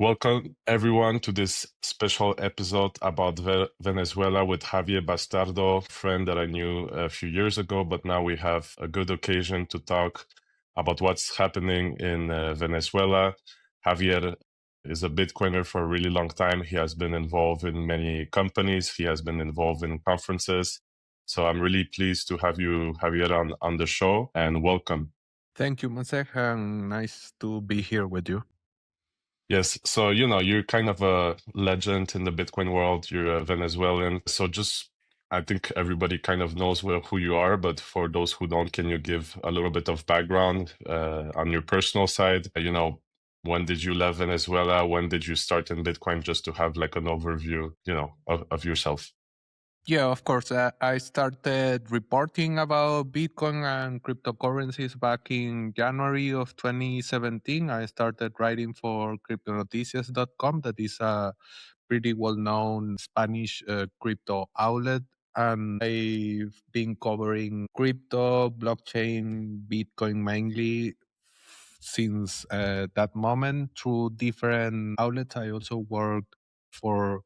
Welcome everyone to this special episode about Venezuela with Javier Bastardo, friend that I knew a few years ago, but now we have a good occasion to talk about what's happening in Venezuela. Javier is a Bitcoiner for a really long time. He has been involved in many companies. He has been involved in conferences. So I'm really pleased to have you, Javier, on the show, and welcome. Thank you, Maciej, and nice to be here with you. Yes, so you're kind of a legend in the Bitcoin world. You're a Venezuelan. So I think everybody kind of knows who you are, but for those who don't, can you give a little bit of background on your personal side? When did you leave Venezuela? When did you start in Bitcoin? Just to have like an overview, of yourself. Yeah, of course. I started reporting about Bitcoin and cryptocurrencies back in January of 2017. I started writing for cryptonoticias.com, that is a pretty well known Spanish crypto outlet. And I've been covering crypto, blockchain, Bitcoin mainly since that moment through different outlets. I also worked for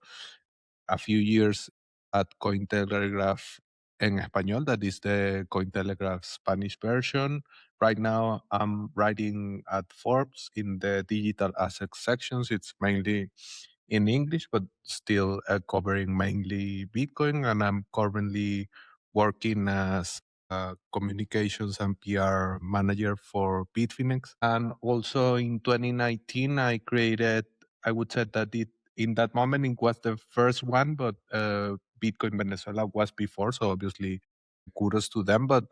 a few years at Cointelegraph en español, that is the Cointelegraph Spanish version. Right now, I'm writing at Forbes in the digital assets sections. It's mainly in English, but still covering mainly Bitcoin. And I'm currently working as a communications and PR manager for Bitfinex. And also in 2019, I created, I would say that in that moment, it was the first one, but Bitcoin Venezuela was before. So obviously, kudos to them. But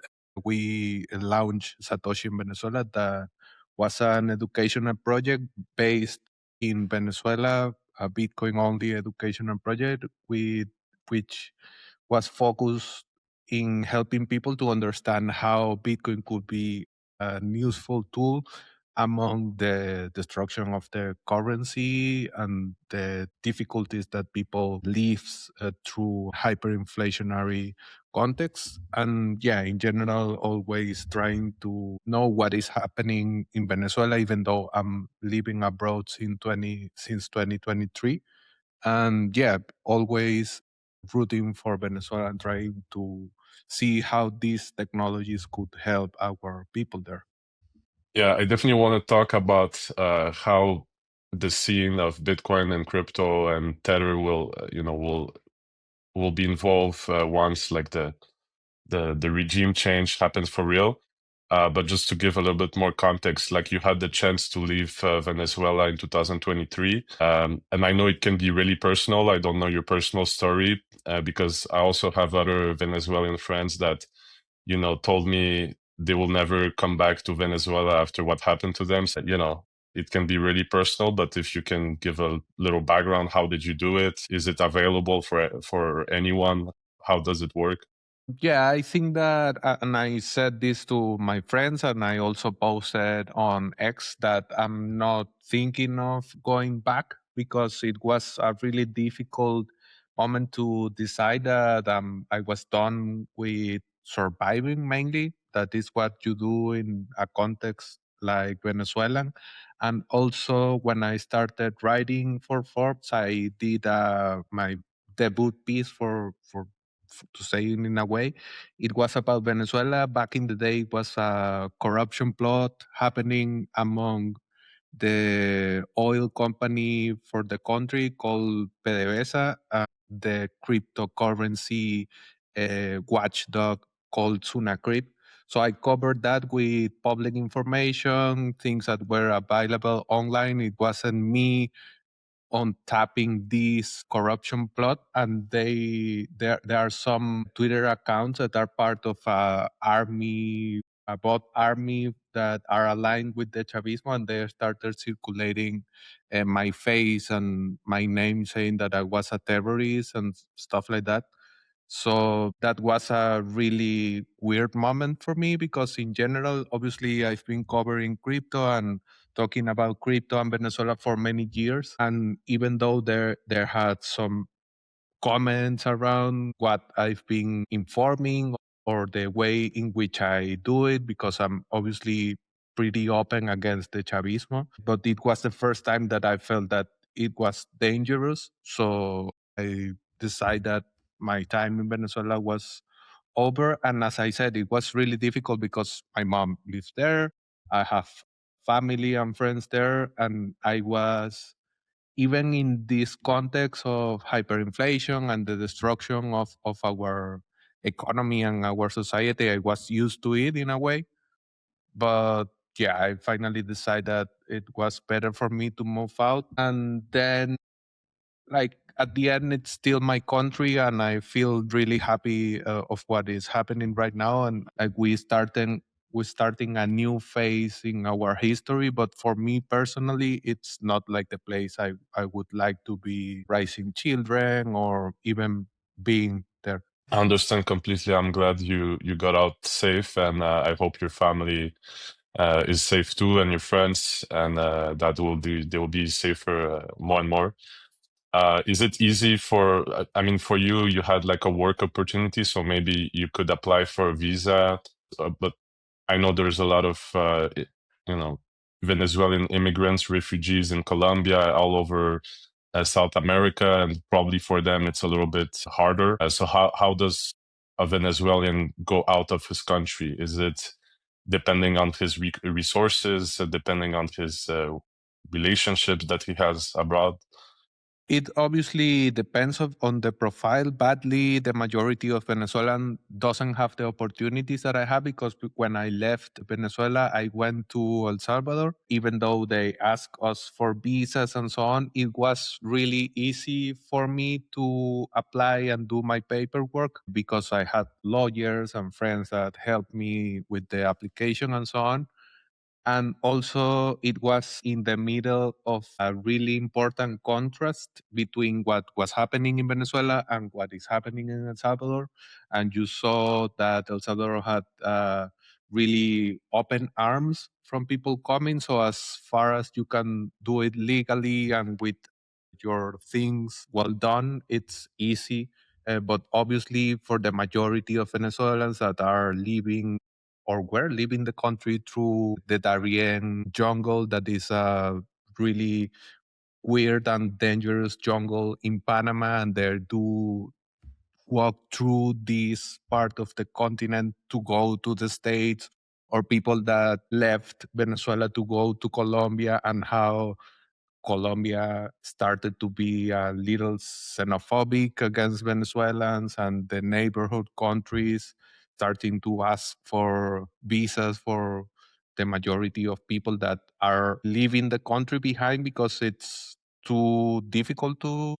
we launched Satoshi in Venezuela. That was an educational project based in Venezuela, a Bitcoin only educational project with which was focused in helping people to understand how Bitcoin could be an useful tool among the destruction of the currency and the difficulties that people live through hyperinflationary context. And yeah, in general, always trying to know what is happening in Venezuela, even though I'm living abroad since 2023. And yeah, always rooting for Venezuela and trying to see how these technologies could help our people there. Yeah, I definitely want to talk about how the scene of Bitcoin and crypto and Tether will be involved once like the regime change happens for real. But just to give a little bit more context, like you had the chance to leave Venezuela in 2023, and I know it can be really personal. I don't know your personal story because I also have other Venezuelan friends that told me they will never come back to Venezuela after what happened to them. So, it can be really personal, but if you can give a little background, how did you do it? Is it available for anyone? How does it work? Yeah, I think that, and I said this to my friends, and I also posted on X that I'm not thinking of going back because it was a really difficult moment to decide that I was done with surviving mainly. That is what you do in a context like Venezuelan. And also, when I started writing for Forbes, I did my debut piece to say it in a way. It was about Venezuela. Back in the day, it was a corruption plot happening among the oil company for the country called PDVSA, the cryptocurrency watchdog called Sunacrypt. So I covered that with public information, things that were available online. It wasn't me on tapping this corruption plot, and there are some Twitter accounts that are part of a bot army that are aligned with the Chavismo, and they started circulating my face and my name, saying that I was a terrorist and stuff like that. So that was a really weird moment for me because, in general, obviously, I've been covering crypto and talking about crypto and Venezuela for many years. And even though there had some comments around what I've been informing or the way in which I do it, because I'm obviously pretty open against the Chavismo, but it was the first time that I felt that it was dangerous. So I decided that my time in Venezuela was over. And as I said, it was really difficult because my mom lives there. I have family and friends there. And I was, even in this context of hyperinflation and the destruction of our economy and our society, I was used to it in a way. But yeah, I finally decided that it was better for me to move out. And then, like, at the end, it's still my country, and I feel really happy of what is happening right now. And like, we're starting a new phase in our history. But for me personally, it's not like the place I would like to be raising children or even being there. I understand completely. I'm glad you got out safe, and I hope your family is safe too, and your friends, and that will be they will be safer more and more. Is it easy for, I mean, for you, you had like a work opportunity, so maybe you could apply for a visa, but I know there's a lot of, you know, Venezuelan immigrants, refugees in Colombia, all over South America, and probably for them it's a little bit harder. So how does a Venezuelan go out of his country? Is it depending on his resources, depending on his relationships that he has abroad? It obviously depends on the profile. Badly, the majority of Venezuelan doesn't have the opportunities that I have because when I left Venezuela, I went to El Salvador. Even though they asked us for visas and so on, it was really easy for me to apply and do my paperwork because I had lawyers and friends that helped me with the application and so on. And also, it was in the middle of a really important contrast between what was happening in Venezuela and what is happening in El Salvador. And you saw that El Salvador had really open arms from people coming. So, as far as you can do it legally and with your things well done, it's easy. But obviously, for the majority of Venezuelans that are living or were leaving the country through the Darien jungle, that is a really weird and dangerous jungle in Panama, and they do walk through this part of the continent to go to the States, or people that left Venezuela to go to Colombia, and how Colombia started to be a little xenophobic against Venezuelans, and the neighborhood countries starting to ask for visas for the majority of people that are leaving the country behind because it's too difficult to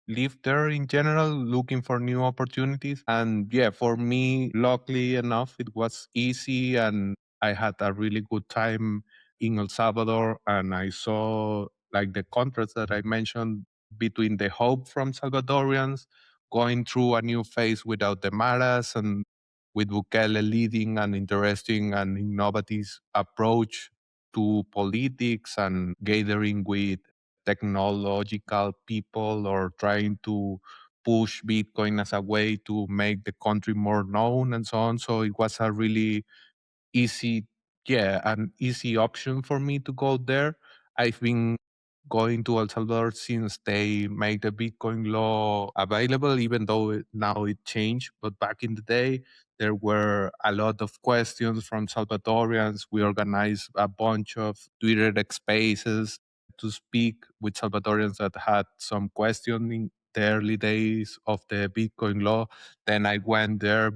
live there in general, looking for new opportunities. And yeah, for me, luckily enough, it was easy, and I had a really good time in El Salvador, and I saw like the contrast that I mentioned between the hope from Salvadorians going through a new phase without the Maras, and with Bukele leading an interesting and innovative approach to politics and gathering with technological people or trying to push Bitcoin as a way to make the country more known and so on. So it was a really easy, yeah, an easy option for me to go there. I've been going to El Salvador since they made the Bitcoin law available, even though now it changed. But back in the day, there were a lot of questions from Salvadorians. We organized a bunch of Twitter spaces to speak with Salvadorians that had some questioning the early days of the Bitcoin law. Then I went there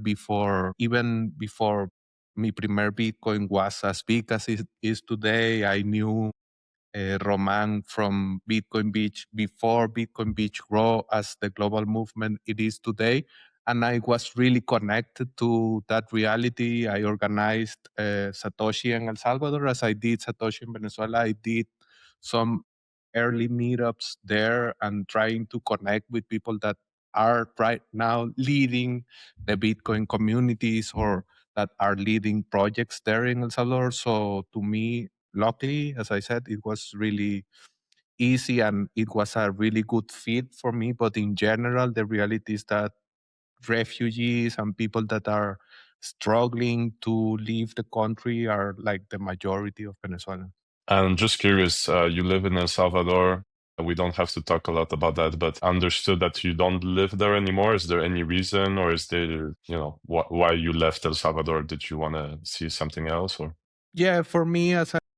even before mi primer Bitcoin was as big as it is today. I knew Roman from Bitcoin Beach before Bitcoin Beach grew as the global movement it is today. And I was really connected to that reality. I organized Satoshi in El Salvador as I did Satoshi in Venezuela. I did some early meetups there and trying to connect with people that are right now leading the Bitcoin communities or that are leading projects there in El Salvador. So to me, luckily, as I said, it was really easy and it was a really good fit for me. But in general, the reality is that refugees and people that are struggling to leave the country are like the majority of Venezuelans. I'm just curious, you live in El Salvador. We don't have to talk a lot about that, but understood that you don't live there anymore. Is there any reason, or is there, why you left El Salvador? Did you want to see something else, or? Yeah, for me,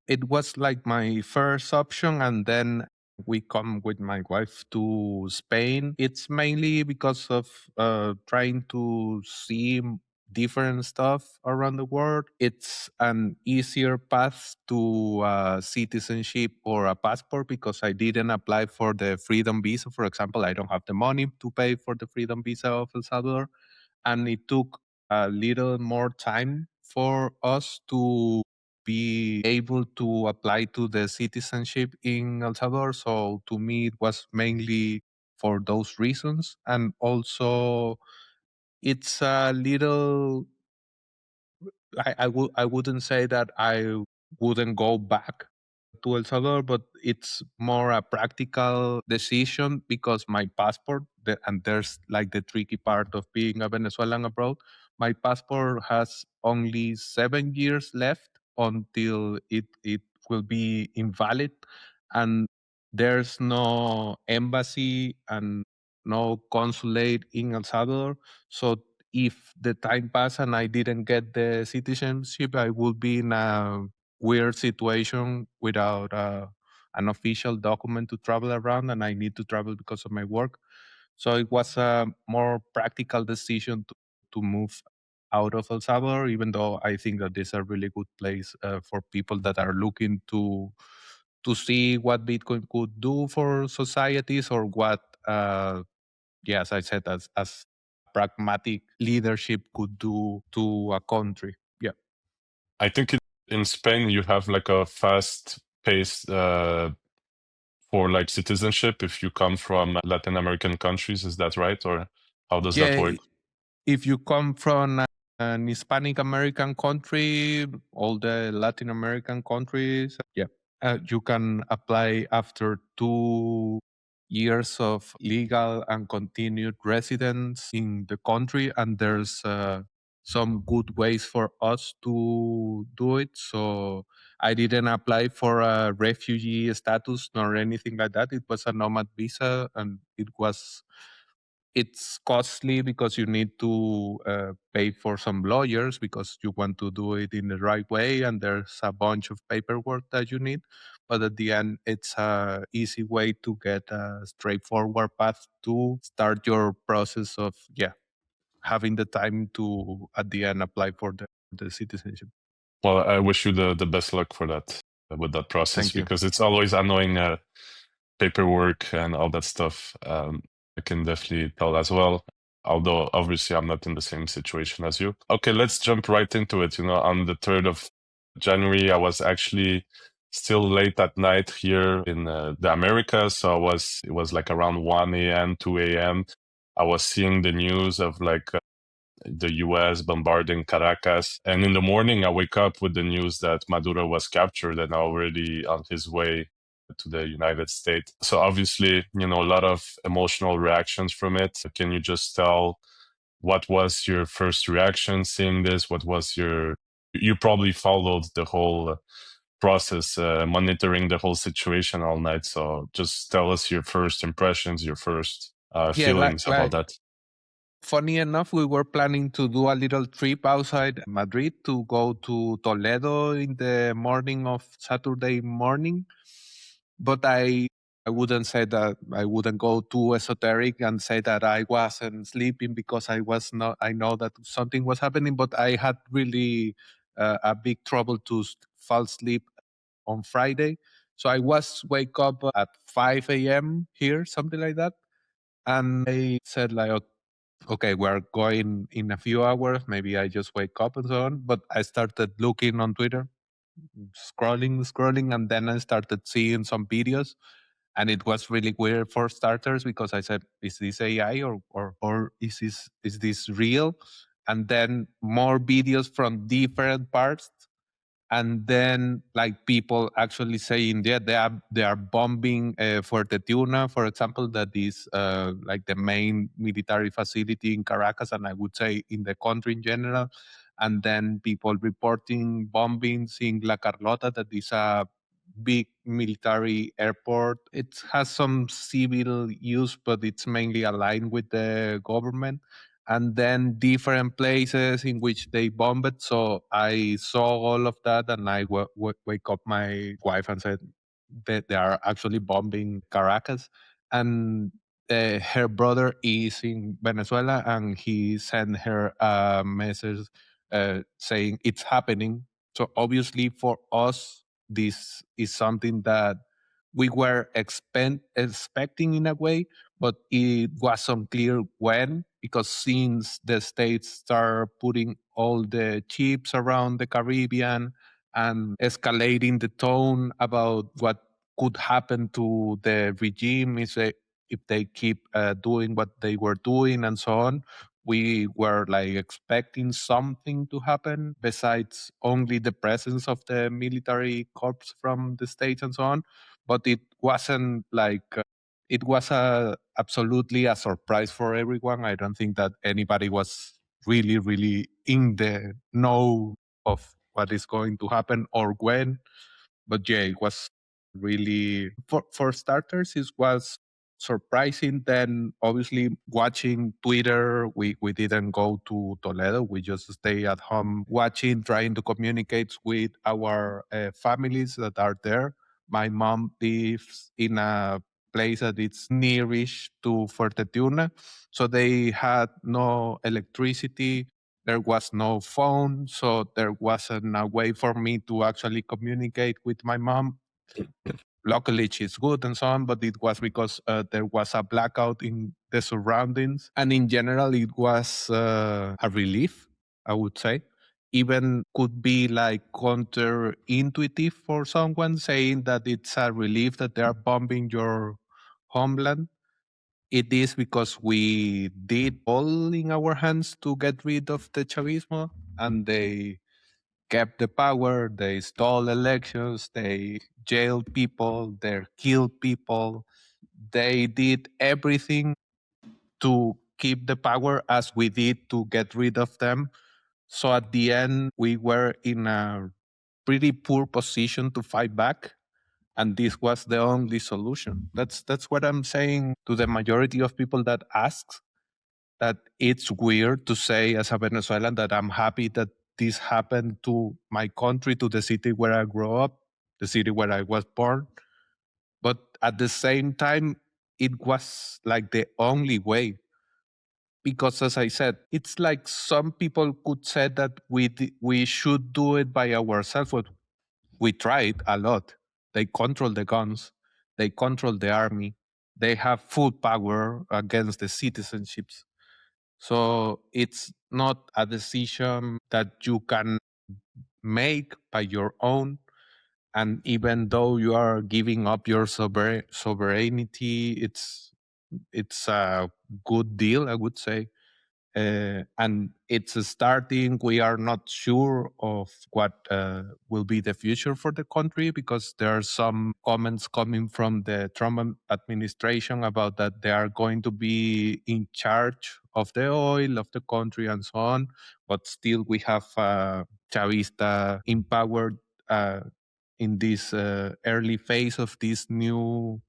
it was like my first option, and then we come with my wife to Spain. It's mainly because of trying to see different stuff around the world. It's an easier path to citizenship or a passport because I didn't apply for the freedom visa. For example, I don't have the money to pay for the freedom visa of El Salvador, and it took a little more time for us to be able to apply to the citizenship in El Salvador. So to me, it was mainly for those reasons. And also, it's a little, I wouldn't say that I wouldn't go back to El Salvador, but it's more a practical decision because my passport, and there's like the tricky part of being a Venezuelan abroad, my passport has only 7 years left until it will be invalid. And there's no embassy and no consulate in El Salvador. So if the time passed and I didn't get the citizenship, I would be in a weird situation without an official document to travel around, and I need to travel because of my work. So it was a more practical decision to move out of El Salvador, even though I think that this is a really good place for people that are looking to see what Bitcoin could do for societies or what, as I said, as pragmatic leadership could do to a country. Yeah. I think in Spain you have like a fast pace for like citizenship if you come from Latin American countries. Is that right, or how does that Yeah, work? if you come from an Hispanic American country, all the Latin American countries, you can apply after 2 years of legal and continued residence in the country, and there's some good ways for us to do it. So I didn't apply for a refugee status nor anything like that. It was a nomad visa, and it's costly because you need to pay for some lawyers because you want to do it in the right way, and there's a bunch of paperwork that you need. But at the end, it's a easy way to get a straightforward path to start your process of having the time to at the end apply for the citizenship. Well, I wish you the best luck for that with that process Thank you. because it's always annoying paperwork and all that stuff. I can definitely tell as well. Although obviously I'm not in the same situation as you. Okay, let's jump right into it. On the 3rd of January, I was actually still late at night here in the Americas. So it was like around 1 a.m., 2 a.m. I was seeing the news of like the US bombarding Caracas. And in the morning, I wake up with the news that Maduro was captured and already on his way to the United States. So obviously, a lot of emotional reactions from it. Can you just tell what was your first reaction seeing this? You probably followed the whole process, monitoring the whole situation all night. So just tell us your first impressions, your first Yeah, feelings about that. funny enough, we were planning to do a little trip outside Madrid to go to Toledo in the morning of Saturday morning. But I wouldn't say that I wouldn't go too esoteric and say that I wasn't sleeping because I was not. I know that something was happening, but I had really a big trouble to fall asleep on Friday. So I was wake up at 5 a.m. here, something like that, and I said like, okay, we're going in a few hours. Maybe I just wake up and so on. But I started looking on Twitter, scrolling, and then I started seeing some videos. And it was really weird for starters because I said, is this AI or is this real? And then more videos from different parts, and then like people actually saying they are bombing Fuerteventura, for example, that is like the main military facility in Caracas, and I would say in the country in general. and then people reporting bombings in La Carlota, that is a big military airport. It has some civil use, but it's mainly aligned with the government. And then different places in which they bombed. So I saw all of that, and I wake up my wife and said that they are actually bombing Caracas. And her brother is in Venezuela, and he sent her a message saying it's happening. So obviously, for us, this is something that we were expecting in a way, but it was unclear when, because since the states start putting all the chips around the Caribbean and escalating the tone about what could happen to the regime if they keep doing what they were doing and so on, we were like expecting something to happen besides only the presence of the military corps from the states and so on. But it wasn't like it was absolutely a surprise for everyone. I don't think that anybody was really in the know of what is going to happen or when. But yeah, it was really for starters, it was surprising. Then obviously watching Twitter, we didn't go to Toledo. We just stay at home watching, trying to communicate with our families that are there. My mom lives in a place that it's nearish to Fortuna, so they had no electricity. There was no phone, so there wasn't a way for me to actually communicate with my mom. Luckily, she's good and so on, but it was because there was a blackout in the surroundings. And in general, it was a relief, I would say. Even could be like counterintuitive for someone saying that it's a relief that they are bombing your homeland. It is because we did all in our hands to get rid of the Chavismo, and they kept the power, they stole elections, they jailed people, they killed people. They did everything to keep the power as we did to get rid of them. So at the end, we were in a pretty poor position to fight back. And this was the only solution. That's what I'm saying to the majority of people that asks, that it's weird to say as a Venezuelan that I'm happy that this happened to my country, to the city where I grew up, the city where I was born. But at the same time, it was like the only way. Because as I said, it's like some people could say that we should do it by ourselves. But we tried a lot. They control the guns. They control the army. They have full power against the citizenships. So it's not a decision that you can make by your own. And even though you are giving up your sovereignty, it's a good deal, I would say. And it's starting. We are not sure of what will be the future for the country, because there are some comments coming from the Trump administration about that they are going to be in charge of the oil of the country and so on. But still, we have Chavista in power in this early phase of this new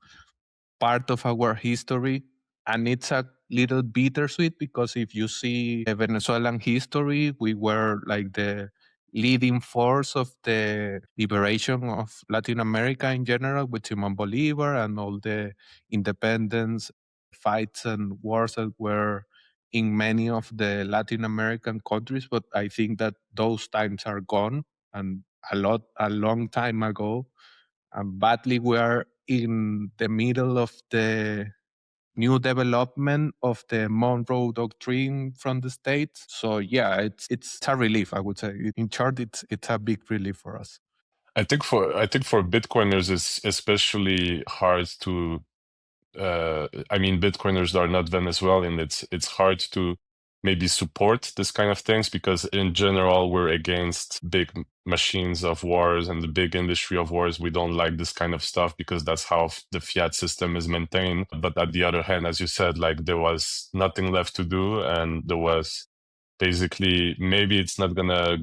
part of our history. And it's a little bittersweet, because if you see the Venezuelan history, we were like the leading force of the liberation of Latin America in general, with Simon Bolivar and all the independence fights and wars that were in many of the Latin American countries. But I think that those times are gone, and a long time ago. And badly, we are in the middle of the new development of the Monroe Doctrine from the States. So yeah, it's a relief, I would say. In short, it's a big relief for us. I think for Bitcoiners, it's especially hard to. I mean, Bitcoiners are not Venezuelan. It's hard to maybe support this kind of things, because in general we're against big machines of wars and the big industry of wars. We don't like this kind of stuff because that's how the fiat system is maintained. But at the other hand, as you said, like there was nothing left to do, and there was basically maybe it's not gonna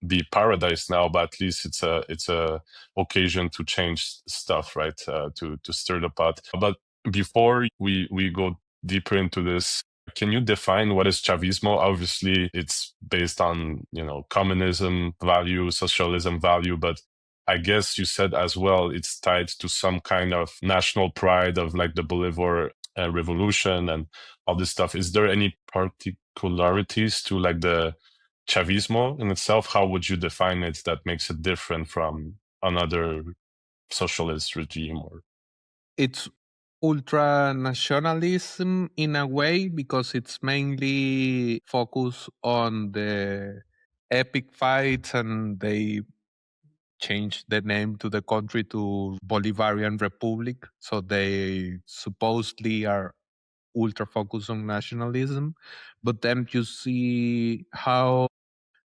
be paradise now, but at least it's a occasion to change stuff, right? To stir the pot. But before we go deeper into this, can you define what is Chavismo? Obviously, it's based on, communism value, socialism value, but I guess you said as well it's tied to some kind of national pride of like the Bolivar revolution and all this stuff. Is there any particularities to like the Chavismo in itself? How would you define it that makes it different from another socialist regime? Or It's ultra nationalism in a way because it's mainly focused on the epic fights, and they changed the name to the country to Bolivarian Republic. So they supposedly are ultra focused on nationalism. But then you see how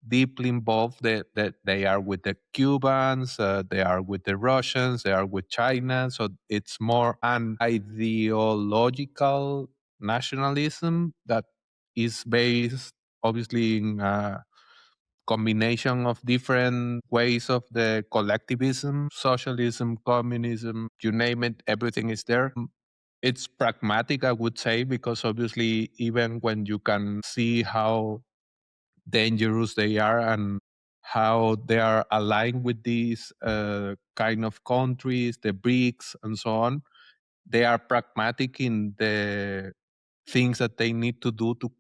deeply involved that they are with the Cubans, they are with the Russians, they are with China. So it's more an ideological nationalism that is based obviously in a combination of different ways of the collectivism, socialism, communism, you name it, everything is there. It's pragmatic, I would say, because obviously even when you can see how dangerous they are and how they are aligned with these kind of countries, the BRICS and so on, they are pragmatic in the things that they need to do to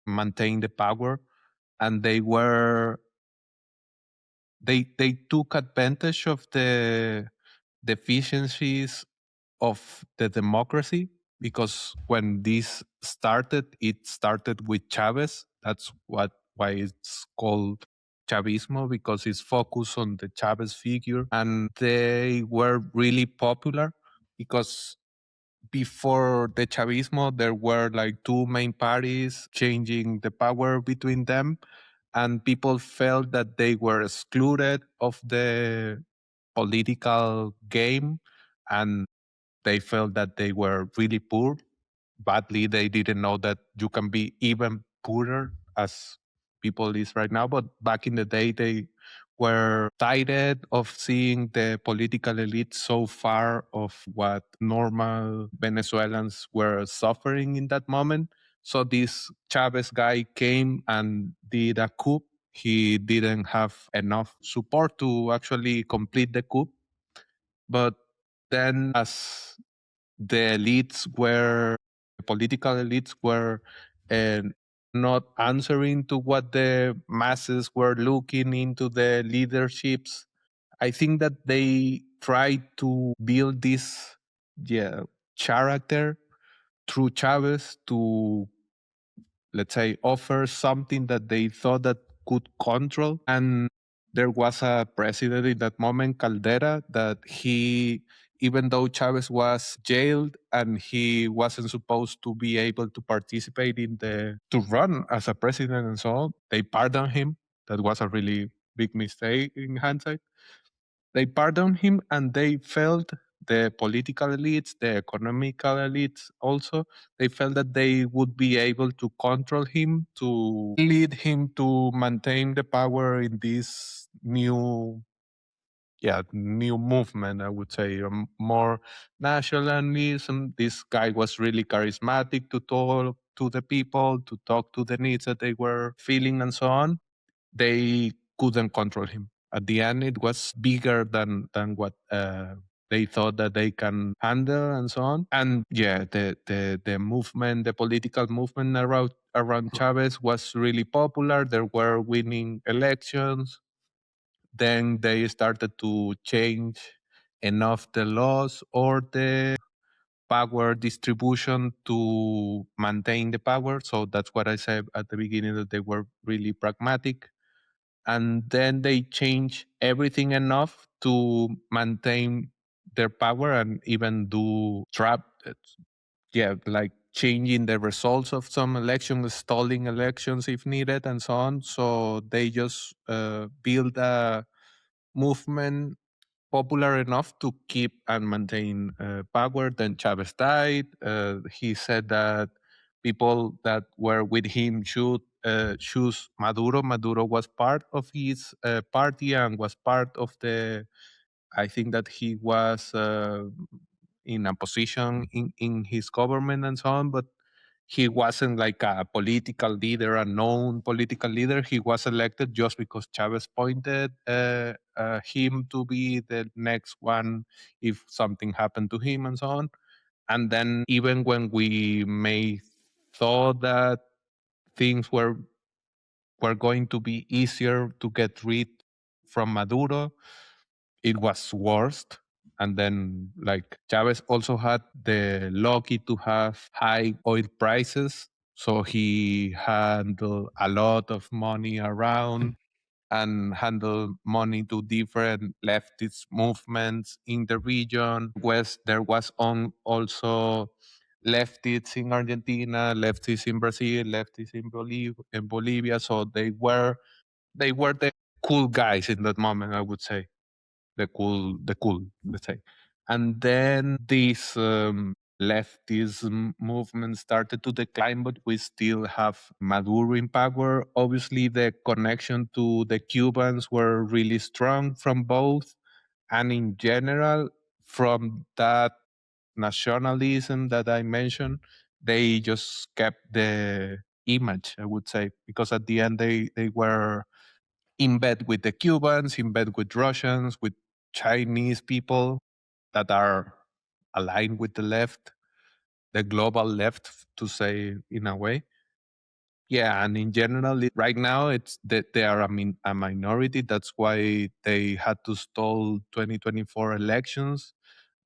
maintain the power. And they took advantage of the deficiencies of the democracy, because when this started, it started with Chavez. That's why it's called Chavismo, because it's focused on the Chavez figure, and they were really popular because before the Chavismo there were like two main parties changing the power between them, and people felt that they were excluded of the political game, and they felt that they were really poor. Badly, they didn't know that you can be even poorer as people is right now. But back in the day, they were tired of seeing the political elite so far of what normal Venezuelans were suffering in that moment. So this Chavez guy came and did a coup. He didn't have enough support to actually complete the coup. But then, as the elites were, the political elites were uh, not answering to what the masses were looking into the leaderships, I think that they tried to build this, character through Chavez to, let's say, offer something that they thought that could control. And there was a president in that moment, Caldera, that he, even though Chavez was jailed and he wasn't supposed to be able to participate to run as a president and so on, they pardoned him. That was a really big mistake in hindsight. They pardoned him, and they felt, the political elites, the economical elites also, they felt that they would be able to control him, to lead him to maintain the power in this new movement, I would say, more nationalism. This guy was really charismatic to talk to the people, to talk to the needs that they were feeling and so on. They couldn't control him. At the end, it was bigger than what they thought that they can handle and so on. And the movement, the political movement around Chavez was really popular. There were winning elections. Then they started to change enough the laws or the power distribution to maintain the power. So that's what I said at the beginning, that they were really pragmatic. And then they change everything enough to maintain their power and even do like changing the results of some elections, stalling elections if needed, and so on. So they just build a movement popular enough to keep and maintain power. Then Chavez died. He said that people that were with him should choose Maduro. Maduro was part of his party and was part of the. I think that he was in a position in his government and so on, but he wasn't like a political leader, a known political leader. He was elected just because Chavez pointed him to be the next one if something happened to him and so on. And then even when we may thought that things were going to be easier to get rid from Maduro, it was worst. And then, like, Chavez also had the lucky to have high oil prices. So he handled a lot of money around and handled money to different leftist movements in the region. There was also leftists in Argentina, leftists in Brazil, leftists in Bolivia. So they were the cool guys in that moment, I would say the cool, let's say. And then this leftism movement started to decline, but we still have Maduro in power. Obviously, the connection to the Cubans were really strong from both, and in general, from that nationalism that I mentioned, they just kept the image, I would say, because at the end they were in bed with the Cubans, in bed with Russians, with Chinese people that are aligned with the left, the global left, to say in a way. Yeah, and in general, right now it's that they are a minority. That's why they had to stall 2024 elections.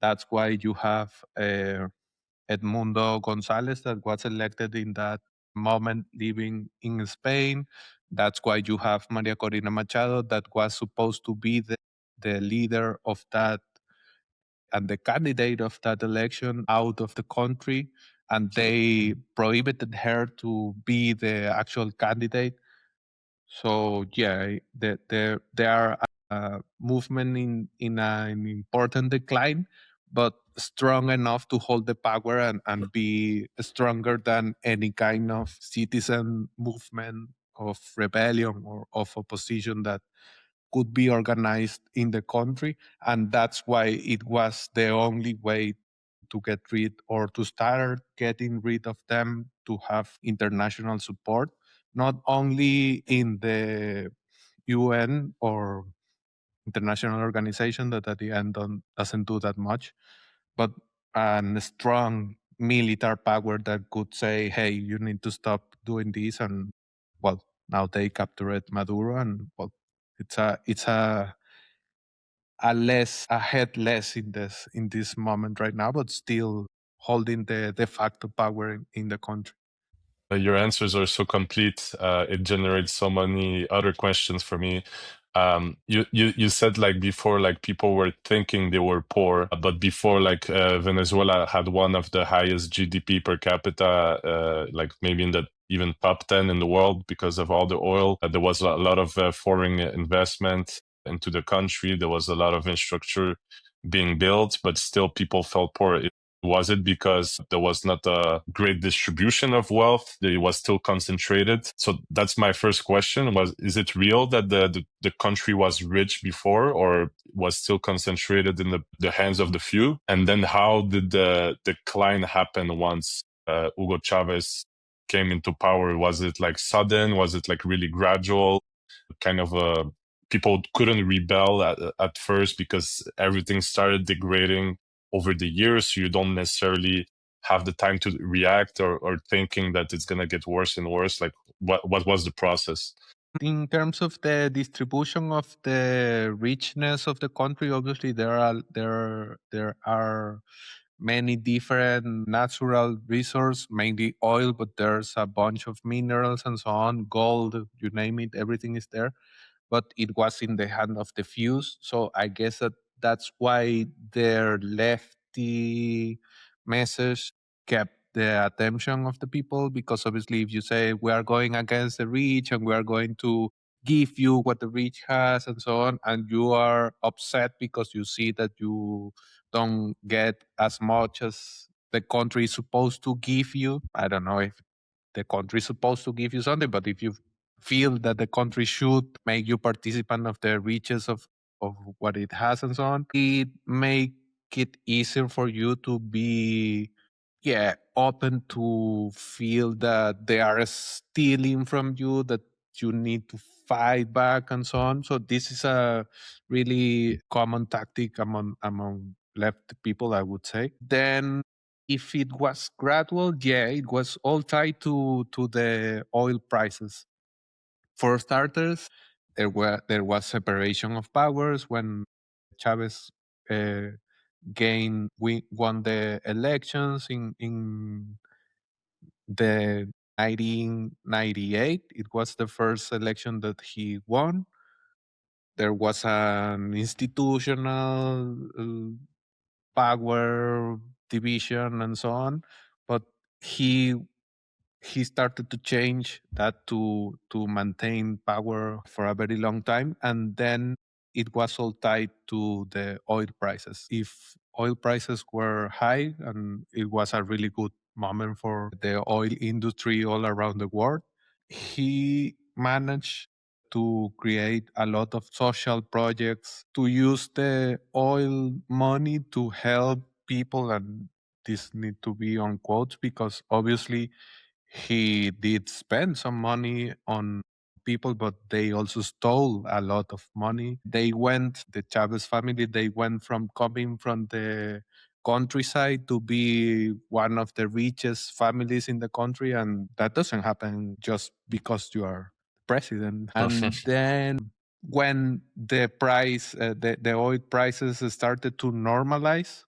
That's why you have Edmundo Gonzalez that was elected in that moment living in Spain. That's why you have Maria Corina Machado that was supposed to be the leader of that and the candidate of that election out of the country, and they prohibited her to be the actual candidate. So yeah, there are movement in an important decline, but strong enough to hold the power and be stronger than any kind of citizen movement of rebellion or of opposition that could be organized in the country. And that's why it was the only way to get rid or to start getting rid of them, to have international support, not only in the UN or international organization that at the end doesn't do that much, but a strong military power that could say, hey, you need to stop doing this. And well, now they captured Maduro, and well, it's a head less in this moment right now, but still holding the de facto power in the country. Your answers are so complete. It generates so many other questions for me. You said like before, like people were thinking they were poor, but before like Venezuela had one of the highest GDP per capita, like maybe in the even top 10 in the world because of all the oil. There was a lot of foreign investment into the country. There was a lot of infrastructure being built, but still people felt poor. Was it because there was not a great distribution of wealth? It was still concentrated. So that's my first question: is it real that the country was rich before, or was still concentrated in the hands of the few? And then how did the decline happen once Hugo Chavez came into power? Was it like sudden? Was it like really gradual? Kind of people couldn't rebel at first because everything started degrading over the years. So you don't necessarily have the time to react or thinking that it's going to get worse and worse. Like what was the process? In terms of the distribution of the richness of the country, obviously there are many different natural resources, mainly oil, but there's a bunch of minerals and so on, gold, you name it, everything is there. But it was in the hand of the few. So I guess that's why their lefty message kept the attention of the people, because obviously if you say we are going against the rich and we are going to give you what the rich has and so on, and you are upset because you see that you don't get as much as the country is supposed to give you, I don't know if the country is supposed to give you something, but if you feel that the country should make you participant of the riches of what it has and so on, it make it easier for you to be open to feel that they are stealing from you, that you need to fight back and so on. So this is a really common tactic among left people, I would say. Then if it was gradual, it was all tied to the oil prices. For starters, there was separation of powers when Chavez uh, won the elections in the 1998. It was the first election that he won. There was an institutional power division and so on, but he he started to change that to maintain power for a very long time, and then it was all tied to the oil prices. If oil prices were high, and it was a really good moment for the oil industry all around the world, he managed to create a lot of social projects to use the oil money to help people. And this need to be on quotes, because obviously he did spend some money on people, but they also stole a lot of money. The Chavez family, they went from coming from the countryside to be one of the richest families in the country. And that doesn't happen just because you are president. And then when the oil prices started to normalize,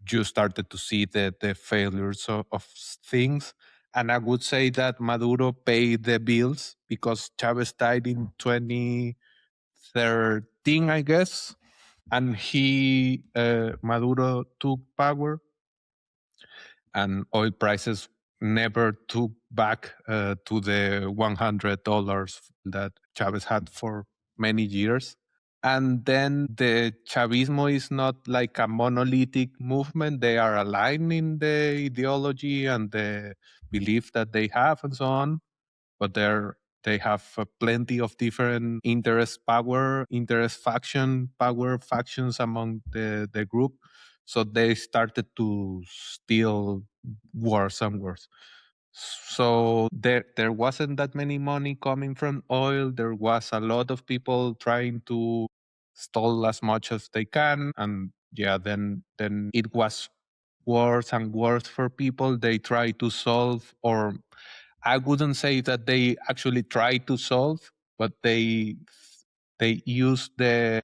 you started to see the failures of things. And I would say that Maduro paid the bills, because Chavez died in 2013, I guess. And Maduro took power, and oil prices never took back to the $100 that Chavez had for many years. And then the Chavismo is not like a monolithic movement. They are aligned in the ideology and the belief that they have and so on. But they have plenty of different power factions among the group. So they started to steal worse and worse. So there wasn't that many money coming from oil. There was a lot of people trying to stole as much as they can, and then it was worse and worse for people. They try to solve, or I wouldn't say that they actually try to solve, but they use the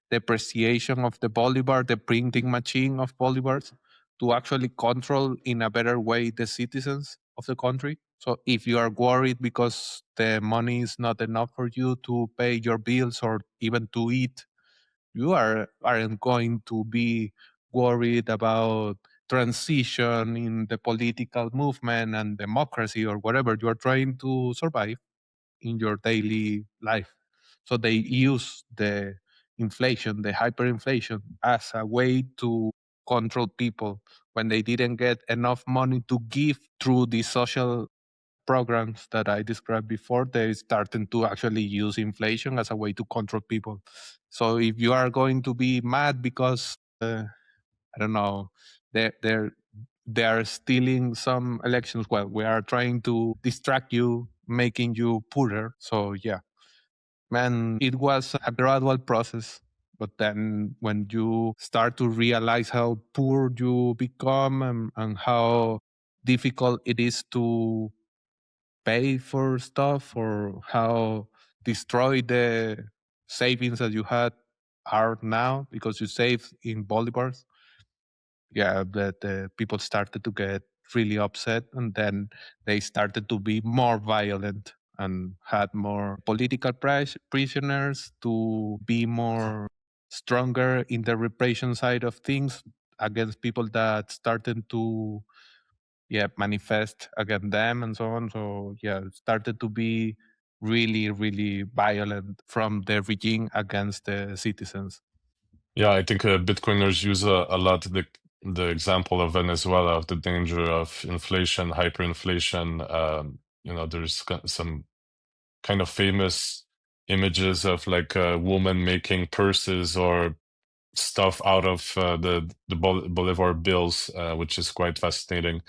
depreciation of the bolivar, the printing machine of bolivars, to actually control in a better way the citizens of the country. So if you are worried because the money is not enough for you to pay your bills or even to eat, you aren't going to be worried about transition in the political movement and democracy or whatever you are trying to survive in your daily life. So they use the inflation, the hyperinflation, as a way to control people when they didn't get enough money to give through the social programs that I described before. They started to actually use inflation as a way to control people. So if you are going to be mad because I don't know, they're they are stealing some elections, well, we are trying to distract you, making you poorer. So yeah, man, it was a gradual process. But then when you start to realize how poor you become, and how difficult it is to pay for stuff, or how destroyed the savings that you had are now because you saved in bolivars, that the people started to get really upset, and then they started to be more violent and had more political prisoners to be more stronger in the repression side of things against people that started to manifest against them and so on. So it started to be really, really violent from the regime against the citizens. Yeah, I think Bitcoiners use a lot the example of Venezuela, of the danger of inflation, hyperinflation. There's some kind of famous images of like a woman making purses or stuff out of the Bolivar bills, which is quite fascinating.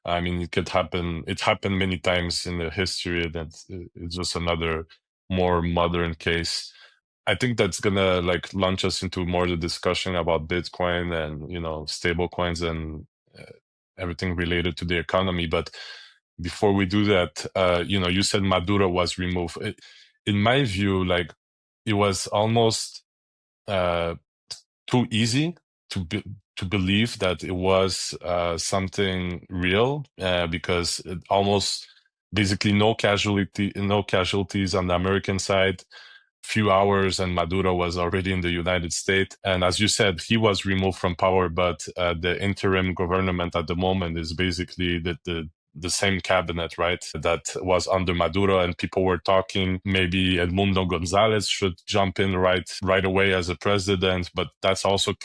I mean, it could happen. It happened many times in the history. It's just another more modern case. I think that's gonna like launch us into more the discussion about Bitcoin and stable coins and everything related to the economy. But before we do that, you said Maduro was removed. In my view, like it was almost uh, too easy to to believe that it was something real because it almost basically no casualties on the American side. Few hours and Maduro was already in the United States. And as you said, he was removed from power, but the interim government at the moment is basically the same cabinet, right? That was under Maduro, and people were talking maybe Edmundo Gonzalez should jump in right away as a president, but that's also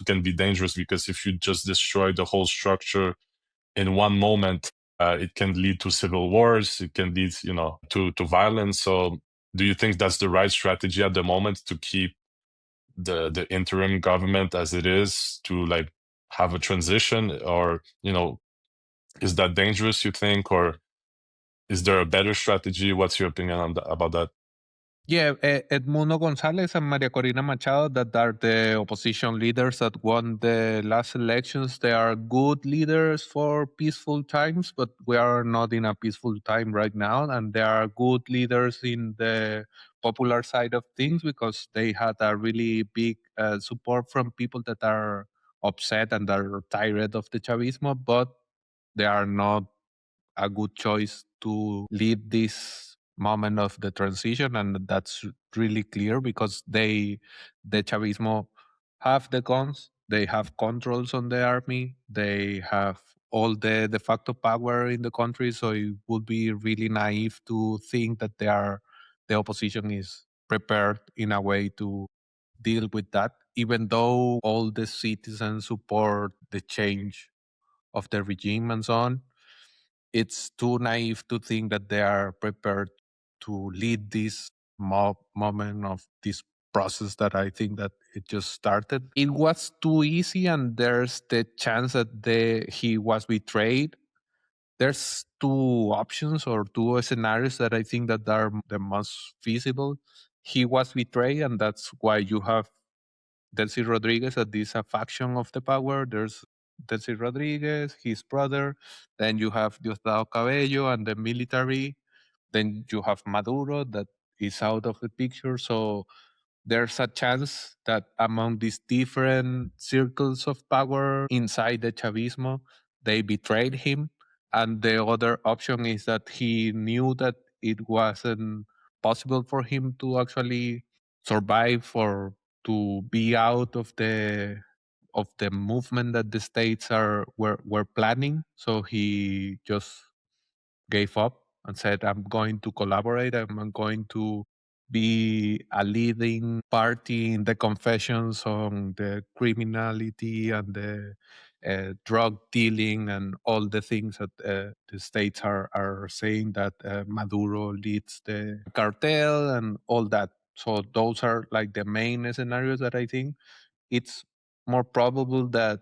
can be dangerous because if you just destroy the whole structure in one moment, it can lead to civil wars. It can lead, to violence. So, do you think that's the right strategy at the moment to keep the interim government as it is to like have a transition, or is that dangerous? You think, or is there a better strategy? What's your opinion about that? Yeah, Edmundo Gonzalez and Maria Corina Machado, that are the opposition leaders that won the last elections. They are good leaders for peaceful times, but we are not in a peaceful time right now. And they are good leaders in the popular side of things because they had a really big support from people that are upset and are tired of the Chavismo, but they are not a good choice to lead this moment of the transition, and that's really clear because the Chavismo have the guns, they have controls on the army, they have all the de facto power in the country, so it would be really naive to think that the opposition is prepared in a way to deal with that, even though all the citizens support the change of the regime and so on. It's too naive to think that they are prepared to lead this moment of this process that I think that it just started. It was too easy, and there's the chance that he was betrayed. There's two options or two scenarios that I think that are the most feasible. He was betrayed, and that's why you have Delcy Rodriguez that is a faction of the power. There's Delcy Rodriguez, his brother. Then you have Diosdado Cabello and the military. Then you have Maduro that is out of the picture. So there's a chance that among these different circles of power inside the Chavismo, they betrayed him. And the other option is that he knew that it wasn't possible for him to actually survive or to be out of the movement that the states were planning. So he just gave up and said, I'm going to collaborate. I'm going to be a leading party in the confessions on the criminality and the drug dealing and all the things that the states are saying that Maduro leads the cartel and all that. So those are like the main scenarios that I think it's more probable that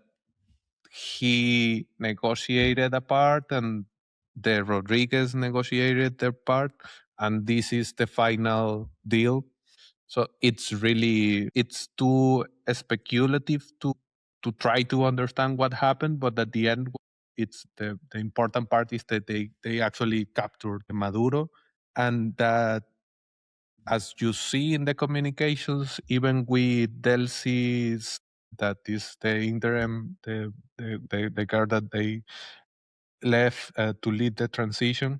he negotiated a part and the Rodriguez negotiated their part, and this is the final deal. So it's too speculative to try to understand what happened, but at the end it's the important part is that they actually captured Maduro, and that as you see in the communications, even with Delcy's, that is the interim, the girl that they left to lead the transition,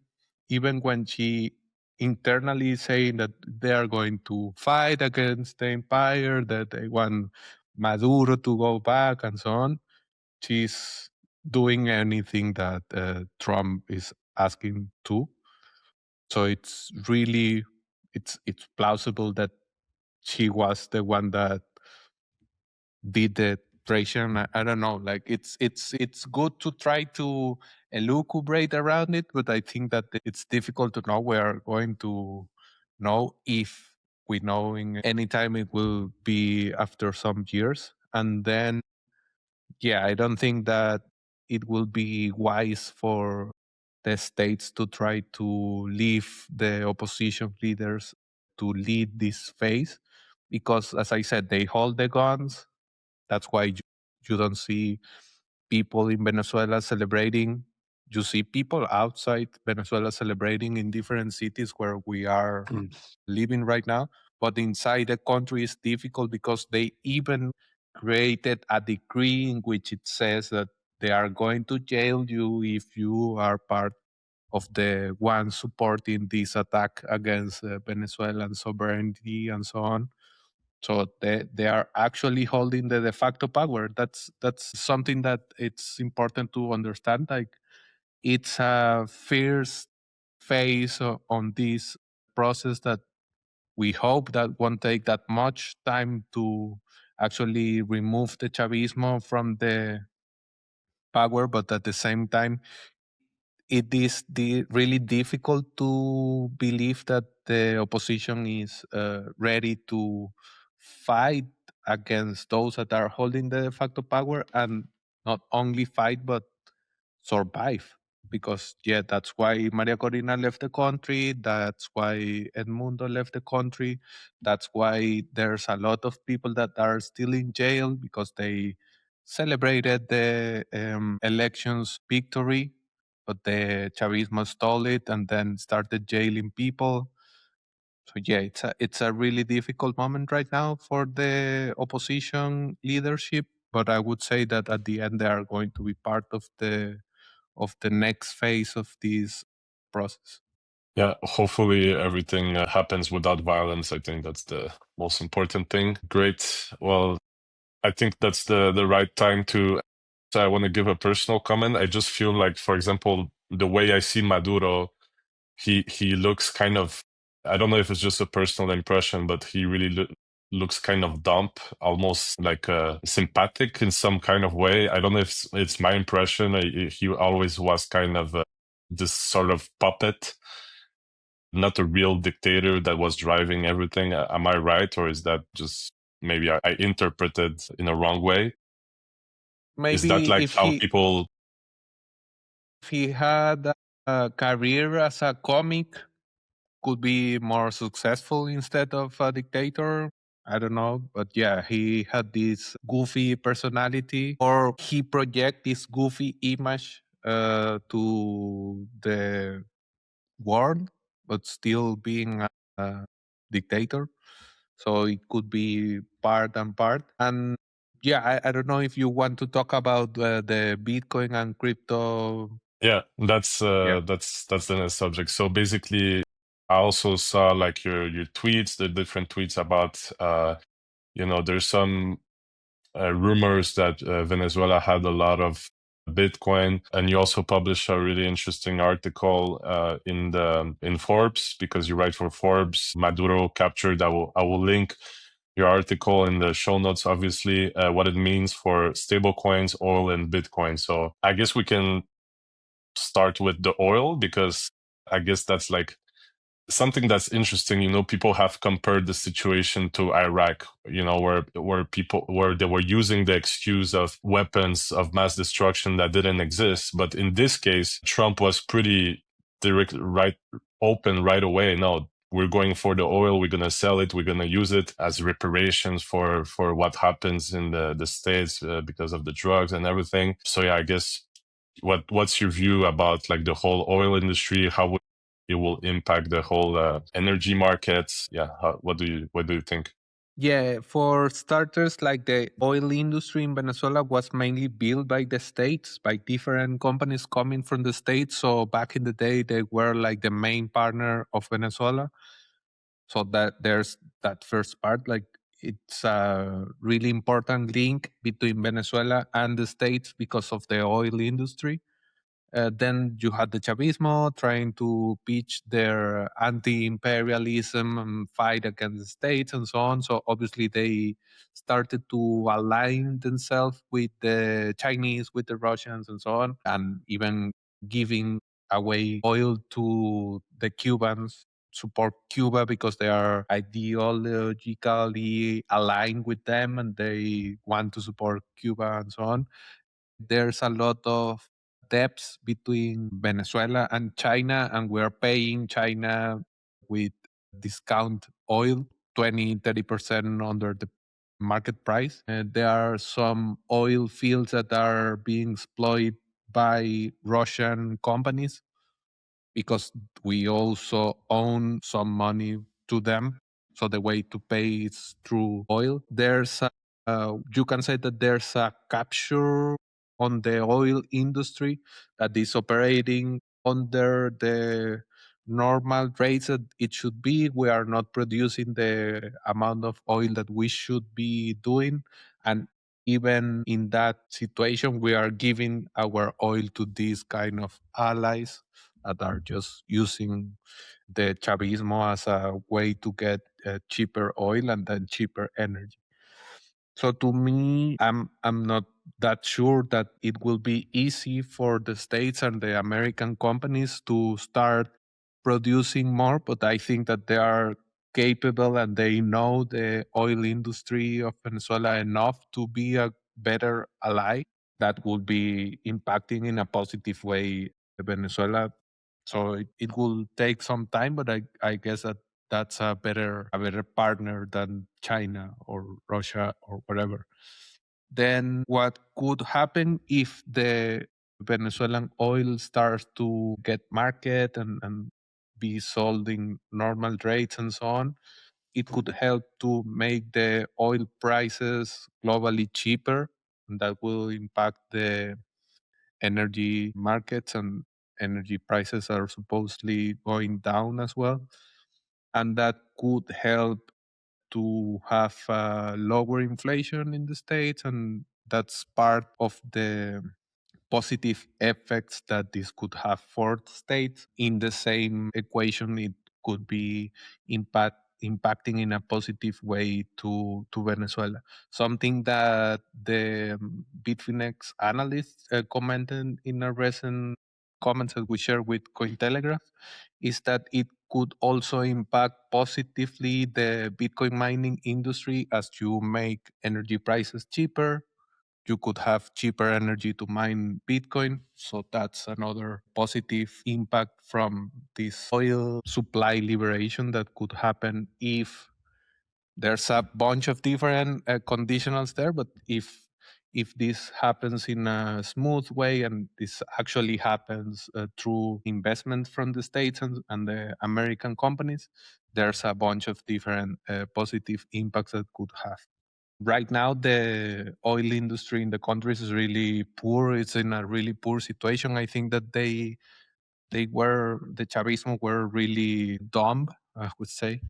even when she internally saying that they are going to fight against the empire, that they want Maduro to go back and so on, she's doing anything that Trump is asking to. So it's plausible that she was the one that did I don't know. Like it's good to try to elucubrate around it, but I think that it's difficult to know. We are going to know if we know in any time it will be after some years, and then yeah, I don't think that it will be wise for the states to try to leave the opposition leaders to lead this phase because, as I said, they hold the guns. That's why you don't see people in Venezuela celebrating. You see people outside Venezuela celebrating in different cities where we are living right now. But inside the country is difficult because they even created a decree in which it says that they are going to jail you if you are part of the ones supporting this attack against Venezuelan sovereignty and so on. So they are actually holding the de facto power. That's something that it's important to understand. Like it's a first phase on this process that we hope that won't take that much time to actually remove the Chavismo from the power, but at the same time, it is really difficult to believe that the opposition is ready to fight against those that are holding the de facto power and not only fight but survive. Because yeah, that's why Maria Corina left the country. That's why Edmundo left the country. That's why there's a lot of people that are still in jail because they celebrated the elections victory, but the Chavismo stole it and then started jailing people. So yeah, it's a really difficult moment right now for the opposition leadership. But I would say that at the end they are going to be part of the next phase of this process. Yeah, hopefully everything happens without violence. I think that's the most important thing. Great. Well, I think that's the right time to. So I want to give a personal comment. I just feel like, for example, the way I see Maduro, he looks kind of. I don't know if it's just a personal impression, but he really looks kind of dumb, almost like sympathetic in some kind of way. I don't know if it's my impression. He always was kind of this sort of puppet, not a real dictator that was driving everything. Am I right, or is that just maybe I interpreted in a wrong way? Is that Maybe like how people? if he had a career as a comic, could be more successful instead of a dictator. I don't know, but yeah, he had this goofy personality, or he project this goofy image to the world, but still being a dictator. So it could be part and part. And yeah, I don't know if you want to talk about the Bitcoin and crypto. Yeah, Yeah. that's the next subject. So basically, I also saw like your tweets, the different tweets about there's some rumors that Venezuela had a lot of Bitcoin, and you also published a really interesting article in Forbes because you write for Forbes. Maduro captured. I will link your article in the show notes. Obviously, what it means for stablecoins, oil, and Bitcoin. So I guess we can start with the oil because I guess that's like something that's interesting. People have compared the situation to Iraq, where they were using the excuse of weapons of mass destruction that didn't exist. But in this case, Trump was pretty direct, right, open right away. No, we're going for the oil. We're gonna sell it. We're gonna use it as reparations for what happens in the states because of the drugs and everything. So yeah, I guess what's your view about like the whole oil industry? How it will impact the whole energy markets? Yeah, what do you think? Yeah, for starters, like the oil industry in Venezuela was mainly built by the states, by different companies coming from the states. So back in the day, they were like the main partner of Venezuela. So that there's that first part, like it's a really important link between Venezuela and the states because of the oil industry. Then you had the Chavismo trying to pitch their anti-imperialism and fight against the states and so on. So obviously they started to align themselves with the Chinese, with the Russians and so on, and even giving away oil to the Cubans, support Cuba because they are ideologically aligned with them and they want to support Cuba and so on. There's a lot of debts between Venezuela and China, and we're paying China with discount oil 20-30% under the market price. And there are some oil fields that are being exploited by Russian companies because we also own some money to them. So the way to pay is through oil. You can say that there's a capture on the oil industry that is operating under the normal rates that it should be. We are not producing the amount of oil that we should be doing. And even in that situation, we are giving our oil to these kind of allies that are just using the Chavismo as a way to get cheaper oil and then cheaper energy. So to me, I'm not that sure that it will be easy for the states and the American companies to start producing more, but I think that they are capable and they know the oil industry of Venezuela enough to be a better ally that will be impacting in a positive way Venezuela. So it will take some time, but I guess that that's a better partner than China or Russia or whatever. Then what could happen if the Venezuelan oil starts to get market and be sold in normal rates and so on? It could help to make the oil prices globally cheaper, and that will impact the energy markets, and energy prices are supposedly going down as well. And that could help to have lower inflation in the States, and that's part of the positive effects that this could have for the states. In the same equation, it could be impacting in a positive way to Venezuela. Something that the Bitfinex analysts commented in a recent comments that we share with Cointelegraph is that it could also impact positively the Bitcoin mining industry as you make energy prices cheaper. You could have cheaper energy to mine Bitcoin. So that's another positive impact from this oil supply liberation that could happen if there's a bunch of different conditionals there. But if this happens in a smooth way and this actually happens through investment from the states and the American companies, there's a bunch of different positive impacts that could have. Right now, the oil industry in the countries is really poor. It's in a really poor situation. I think that the Chavismo were really dumb, I would say,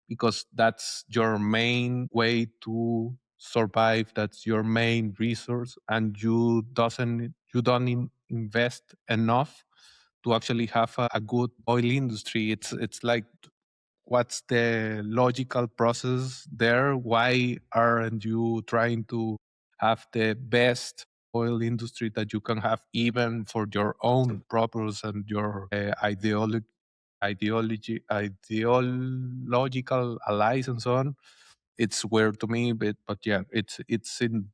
because that's your main way to survive. That's your main resource, and you don't invest enough to actually have a good oil industry. It's like, what's the logical process there? Why aren't you trying to have the best oil industry that you can have, even for your own purpose and your ideological allies and so on? It's weird to me, but yeah, it's in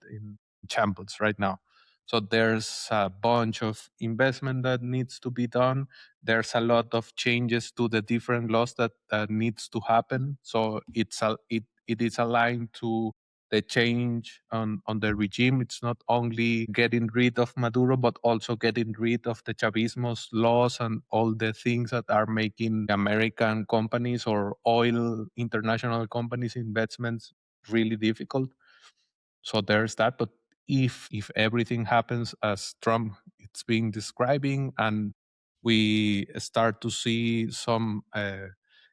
shambles right now. So there's a bunch of investment that needs to be done. There's a lot of changes to the different laws that needs to happen. So it is aligned to the change on the regime. It's not only getting rid of Maduro, but also getting rid of the Chavismo's laws and all the things that are making American companies or oil international companies investments really difficult. So there's that. But if everything happens as Trump it's been describing, and we start to see some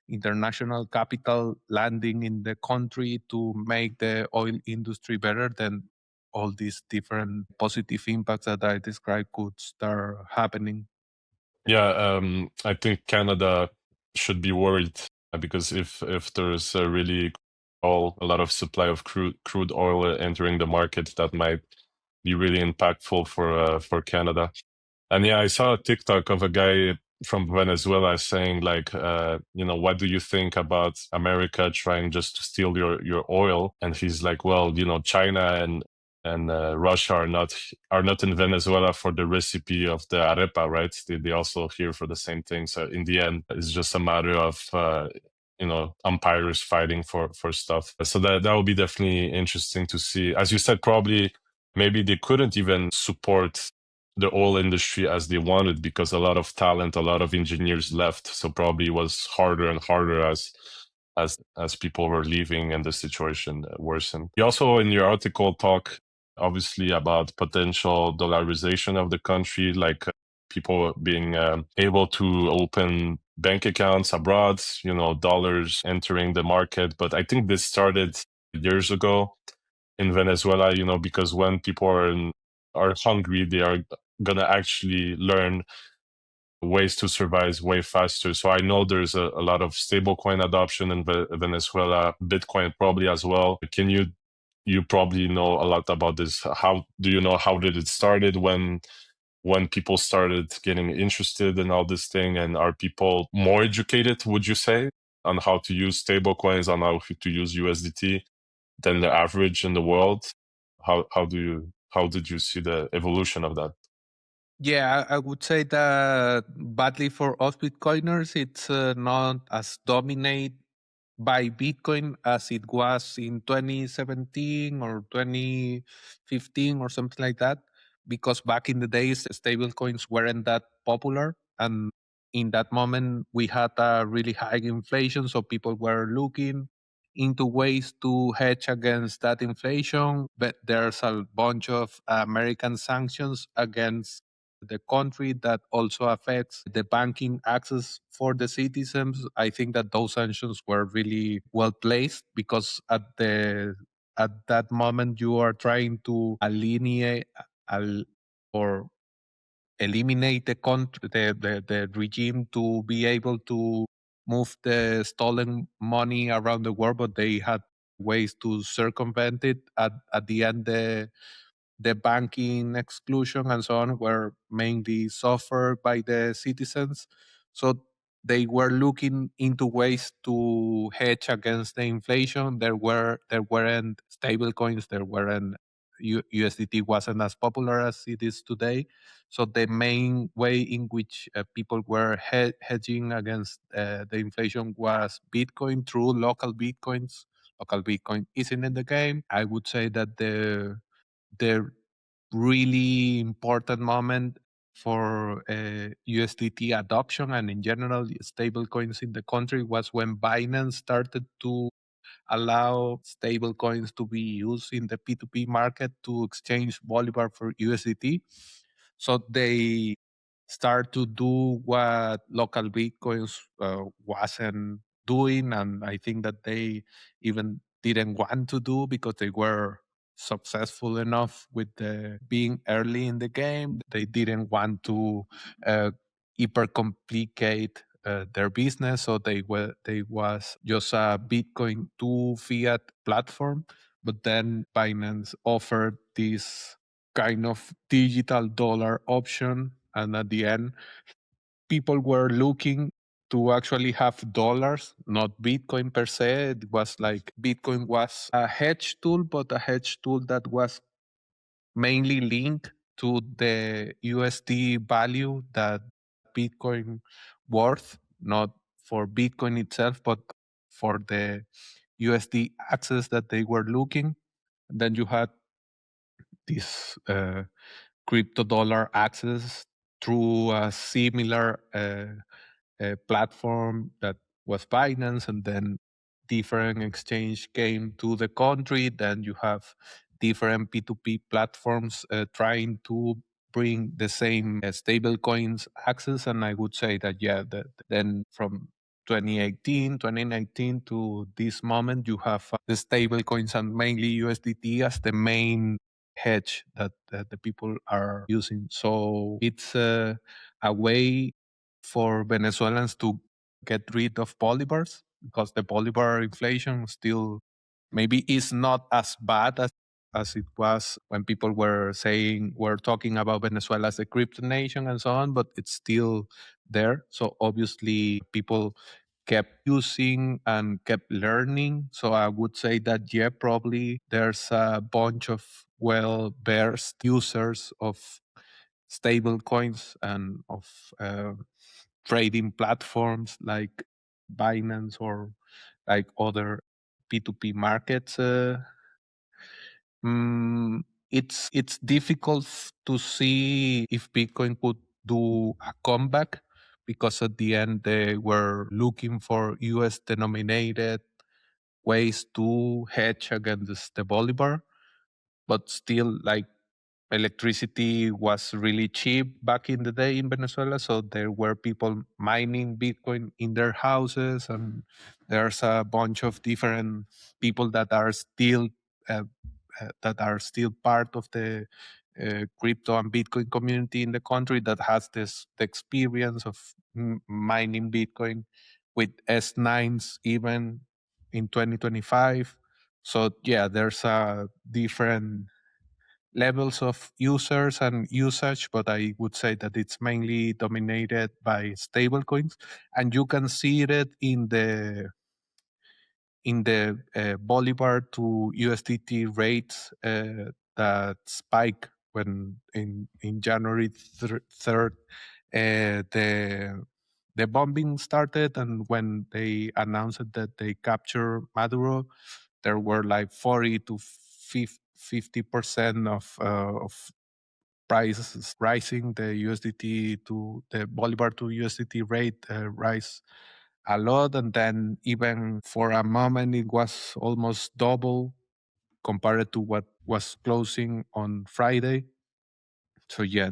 international capital landing in the country to make the oil industry better, then all these different positive impacts that I described could start happening. Yeah, I think Canada should be worried because if there's a really a lot of supply of crude oil entering the market, that might be really impactful for Canada. And yeah, I saw a TikTok of a guy from Venezuela saying like, what do you think about America trying just to steal your oil? And he's like, well, China and Russia are not in Venezuela for the recipe of the arepa, right? They also here for the same thing. So in the end, it's just a matter of umpires fighting for stuff. So that would be definitely interesting to see. As you said, probably maybe they couldn't even support the oil industry as they wanted because a lot of talent, a lot of engineers left. So probably it was harder and harder as people were leaving and the situation worsened. You also in your article talk obviously about potential dollarization of the country, like people being able to open bank accounts abroad, dollars entering the market. But I think this started years ago in Venezuela, because when people are hungry, they are gonna actually learn ways to survive way faster. So I know there's a lot of stablecoin adoption in Venezuela, Bitcoin probably as well. You probably know a lot about this. How do you know how did it started when people started getting interested in all this thing, and are people more educated, would you say, on how to use stablecoins, on how to use USDT than the average in the world? How did you see the evolution of that? Yeah, I would say that badly for us Bitcoiners, it's not as dominate by Bitcoin as it was in 2017 or 2015 or something like that, because back in the days, stable coins weren't that popular. And in that moment, we had a really high inflation. So people were looking into ways to hedge against that inflation. But there's a bunch of American sanctions against the country that also affects the banking access for the citizens. I think that those sanctions were really well placed because at that moment you are trying to or eliminate the regime to be able to move the stolen money around the world, but they had ways to circumvent it. At the end, the banking exclusion and so on were mainly suffered by the citizens. So they were looking into ways to hedge against the inflation. There weren't stable coins, there weren't USDT wasn't as popular as it is today. So the main way in which people were hedging against the inflation was Bitcoin through local Bitcoins. Local Bitcoin isn't in the game. I would say that the really important moment for USDT adoption and in general stable coins in the country was when Binance started to allow stable coins to be used in the P2P market to exchange Bolivar for USDT. So they start to do what local Bitcoins wasn't doing. And I think that they even didn't want to do because they were successful enough with being early in the game. They didn't want to hyper complicate their business, so they was just a Bitcoin to fiat platform. But then Binance offered this kind of digital dollar option, and at the end, people were looking to actually have dollars, not Bitcoin per se. It was like Bitcoin was a hedge tool, but a hedge tool that was mainly linked to the USD value that Bitcoin worth, not for Bitcoin itself, but for the USD access that they were looking. And then you had this crypto dollar access through a similar platform that was Binance, and then different exchange came to the country. Then you have different P2P platforms trying to bring the same stable coins access. And I would say that, yeah, then from 2018, 2019 to this moment, you have the stable coins and mainly USDT as the main hedge that the people are using. So it's a way for Venezuelans to get rid of bolivars, because the bolivar inflation still maybe is not as bad as it was when people were talking about Venezuela as a crypto nation and so on, but it's still there. So obviously people kept using and kept learning. So I would say that, yeah, probably there's a bunch of well-versed users of stable coins and of trading platforms like Binance or like other P2P markets. It's difficult to see if Bitcoin could do a comeback, because at the end they were looking for US denominated ways to hedge against the bolivar, but still, like, electricity was really cheap back in the day in Venezuela, so there were people mining Bitcoin in their houses, and there's a bunch of different people uh, that are still part of the crypto and Bitcoin community in the country that has this the experience of mining Bitcoin with S9s even in 2025. So yeah, there's a different levels of users and usage, but I would say that it's mainly dominated by stablecoins, and you can see it in the Bolivar to USDT rates that spike when in January 3rd the bombing started, and when they announced that they captured Maduro, there were like 40 to 50% of prices rising. The USDT to the Bolivar to USDT rate rise a lot, and then even for a moment it was almost double compared to what was closing on Friday. So yeah,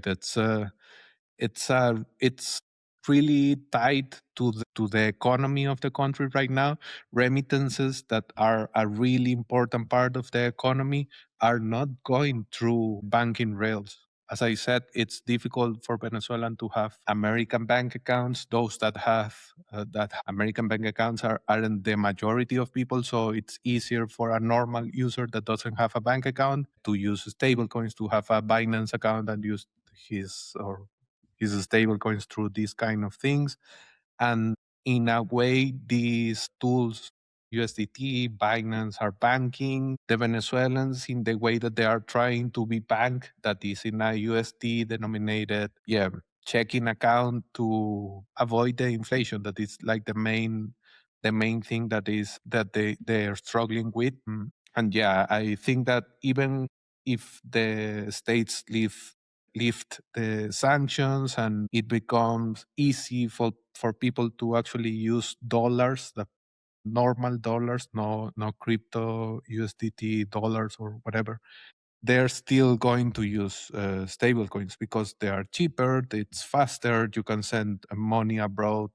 it's really tied to the economy of the country right now. Remittances that are a really important part of the economy are not going through banking rails. As I said, it's difficult for Venezuelan to have American bank accounts. Those that have that American bank accounts aren't the majority of people, so it's easier for a normal user that doesn't have a bank account to use stablecoins, to have a Binance account and use his stable coins through these kind of things. And in a way, these tools, USDT, Binance, are banking the Venezuelans in the way that they are trying to be banked, that is in a USD denominated, checking account to avoid the inflation. That is like the main thing that they are struggling with. And yeah, I think that even if the states lift the sanctions and it becomes easy for people to actually use dollars, the normal dollars, no crypto USDT dollars or whatever, they're still going to use stable coins because they are cheaper, it's faster, you can send money abroad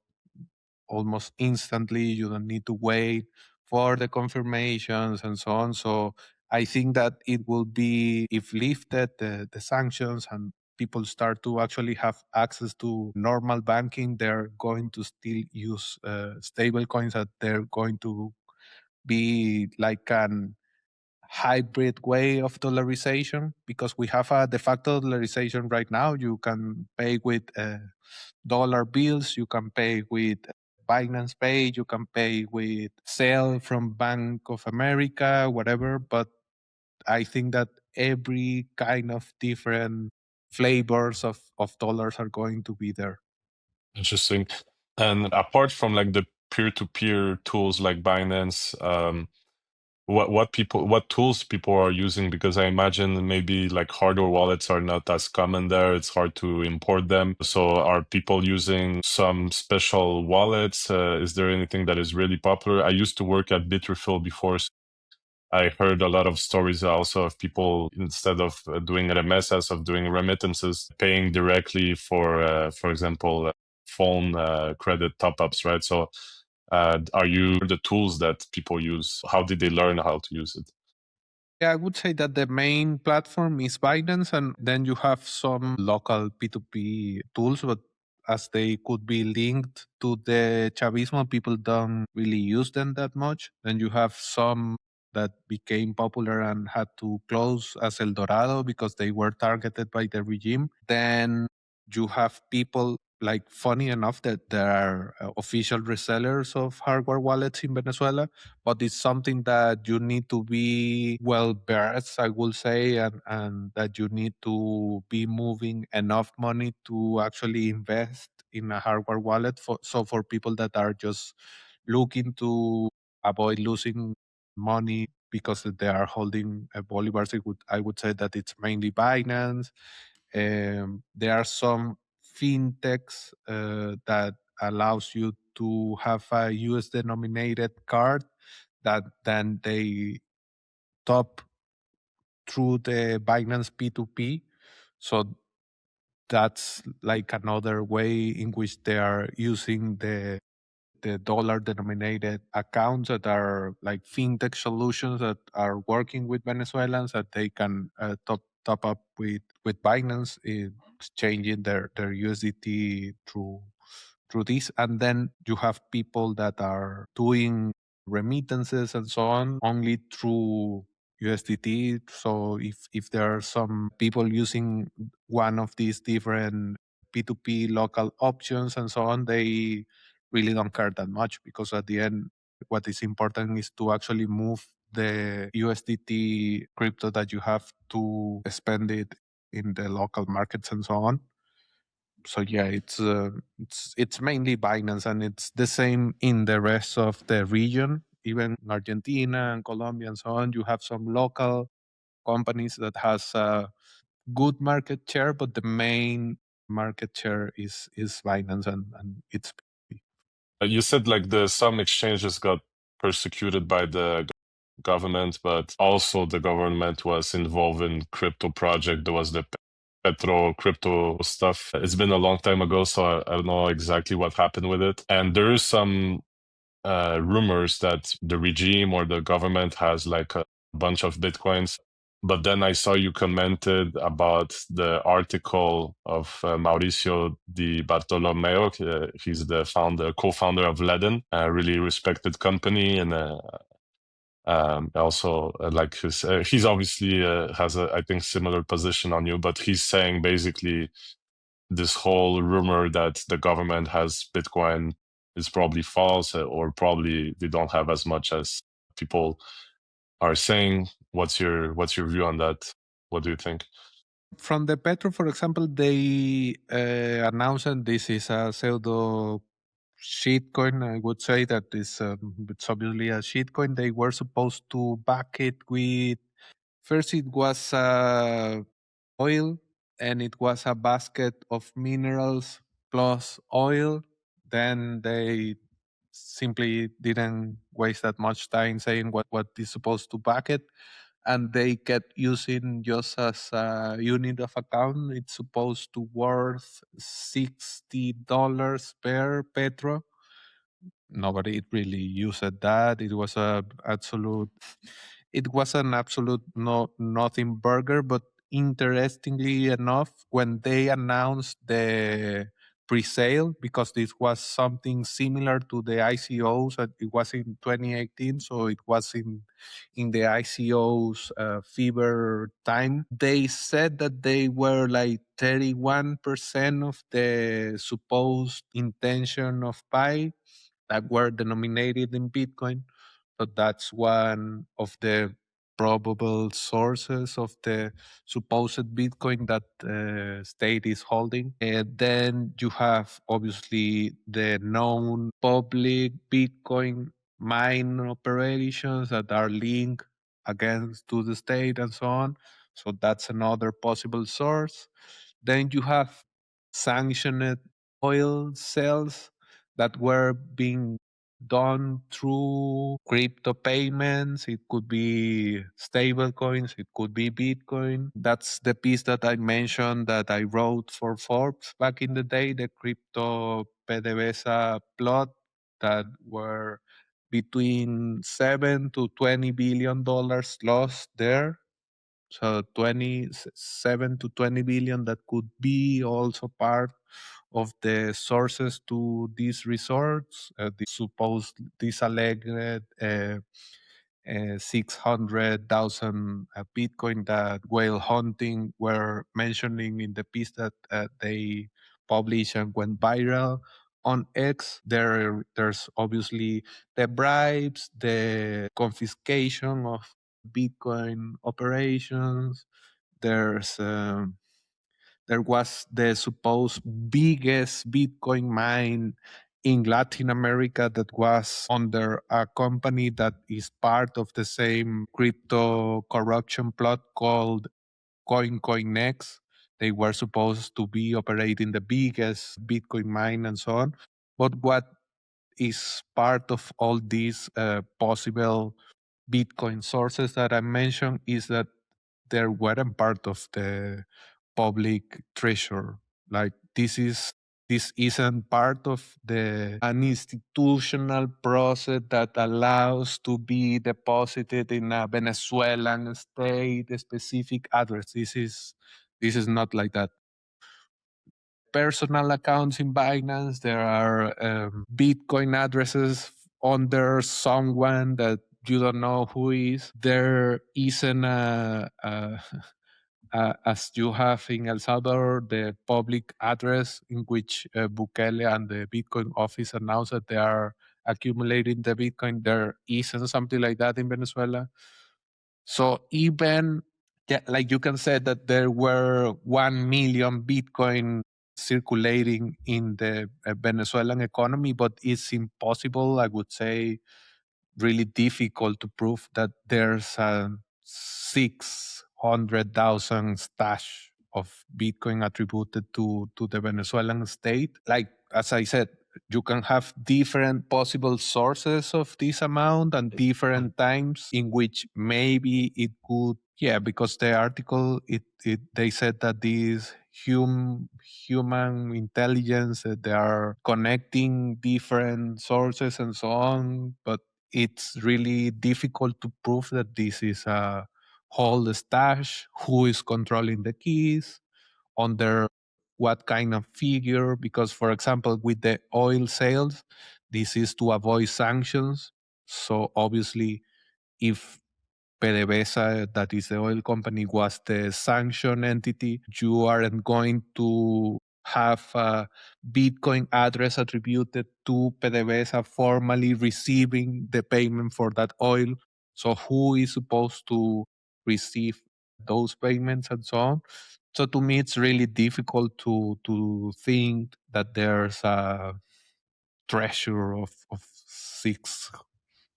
almost instantly. You don't need to wait for the confirmations and so on. So I think that it will be, if lifted the sanctions and people start to actually have access to normal banking, they're going to still use stable coins, that they're going to be like an hybrid way of dollarization, because we have a de facto dollarization right now. You can pay with dollar bills, you can pay with Binance Pay, you can pay with sale from Bank of America, whatever. But I think that every kind of different flavors of dollars are going to be there. Interesting. And apart from like the peer-to-peer tools like Binance, what tools people are using? Because I imagine maybe like hardware wallets are not as common there. It's hard to import them. So are people using some special wallets? Is there anything that is really popular? I used to work at Bitrefill before. So I heard a lot of stories also of people, instead of doing RMSs, of doing remittances, paying directly for example, phone credit top-ups, right? So are you the tools that people use? How did they learn how to use it? Yeah, I would say that the main platform is Binance, and then you have some local P2P tools. But as they could be linked to the Chavismo, people don't really use them that much. And you have some that became popular and had to close as El Dorado because they were targeted by the regime. Then you have people like, funny enough, that there are official resellers of hardware wallets in Venezuela, but it's something that you need to be well versed, I will say, and that you need to be moving enough money to actually invest in a hardware wallet. For people that are just looking to avoid losing money because they are holding bolivars, I would say that it's mainly Binance. There are some fintechs that allows you to have a US denominated card that then they top through the Binance P2P. So that's like another way in which they are using the dollar denominated accounts that are like fintech solutions that are working with Venezuelans, that they can top up with Binance, exchanging their USDT through this. And then you have people that are doing remittances and so on only through USDT. So if there are some people using one of these different P2P local options and so on, they really don't care that much, because at the end, what is important is to actually move the USDT crypto that you have to spend it in the local markets and so on. So yeah, it's mainly Binance, and it's the same in the rest of the region. Even in Argentina and Colombia and so on, you have some local companies that has a good market share, but the main market share is Binance, and it's You said like some exchanges got persecuted by the government, but also the government was involved in crypto project. There was the Petro crypto stuff. It's been a long time ago, so I don't know exactly what happened with it. And there is some rumors that the regime or the government has like a bunch of Bitcoins. But then I saw you commented about the article of Mauricio Di Bartolomeo. He's the co-founder of Ledden, a really respected company, and also like he's obviously has a, I think, similar position on you, but he's saying basically this whole rumor that the government has Bitcoin is probably false, or probably they don't have as much as people are saying. What's your view on that? What do you think? from the Petro, for example. They announced that this is a pseudo shitcoin. I would say that it's obviously a shitcoin. They were supposed to back it with, first it was oil, and it was a basket of minerals plus oil. Then they simply didn't waste that much time saying what is supposed to back it, and they kept using just as a unit of account. It's supposed to worth $60 per Petro. Nobody really used that. It was an absolute nothing burger. But interestingly enough, when they announced the pre-sale, because this was something similar to the ICOs, and it was in 2018, so it was in the ICOs fever time. They said that they were like 31% of the supposed intention of buy that were denominated in Bitcoin. So that's one of the probable sources of the supposed Bitcoin that state is holding. And then you have obviously the known public Bitcoin mine operations that are linked against to the state and so on. So that's another possible source. Then you have sanctioned oil sales that were being done through crypto payments. It could be stable coins, it could be Bitcoin. That's the piece that I mentioned that I wrote for Forbes back in the day, the crypto PDVSA plot, that were between 7 to $20 billion lost there. So 27 to 20 billion that could be also part of the sources to these resorts. This alleged 600,000 Bitcoin that whale hunting were mentioning in the piece that they published and went viral on X. There's obviously the bribes, the confiscation of Bitcoin operations. There was the supposed biggest Bitcoin mine in Latin America that was under a company that is part of the same crypto corruption plot called CoinCoinEx. They were supposed to be operating the biggest Bitcoin mine and so on. But what is part of all these possible Bitcoin sources that I mentioned is that they weren't part of the public treasure. Like this isn't part of the an institutional process that allows to be deposited in a Venezuelan state, a specific address. This is not like that. Personal accounts in Binance. There are Bitcoin addresses under someone that you don't know who is. There isn't as you have in El Salvador, the public address in which Bukele and the Bitcoin office announced that they are accumulating the Bitcoin. There isn't something like that in Venezuela. So even like you can say that there were 1 million Bitcoin circulating in the Venezuelan economy, but it's impossible, I would say, really difficult to prove that there's a 600,000 stash of Bitcoin attributed to the Venezuelan state. Like, as I said, you can have different possible sources of this amount and different times in which maybe it could, yeah, because the article, they said that these human intelligence, they are connecting different sources and so on, but it's really difficult to prove that this is a whole stash, who is controlling the keys, under what kind of figure. Because, for example, with the oil sales, this is to avoid sanctions. So obviously, if PDVSA, that is the oil company, was the sanction entity, you aren't going to have a Bitcoin address attributed to PDVSA formally receiving the payment for that oil. So who is supposed to receive those payments and so on? So to me, it's really difficult to think that there's a treasure of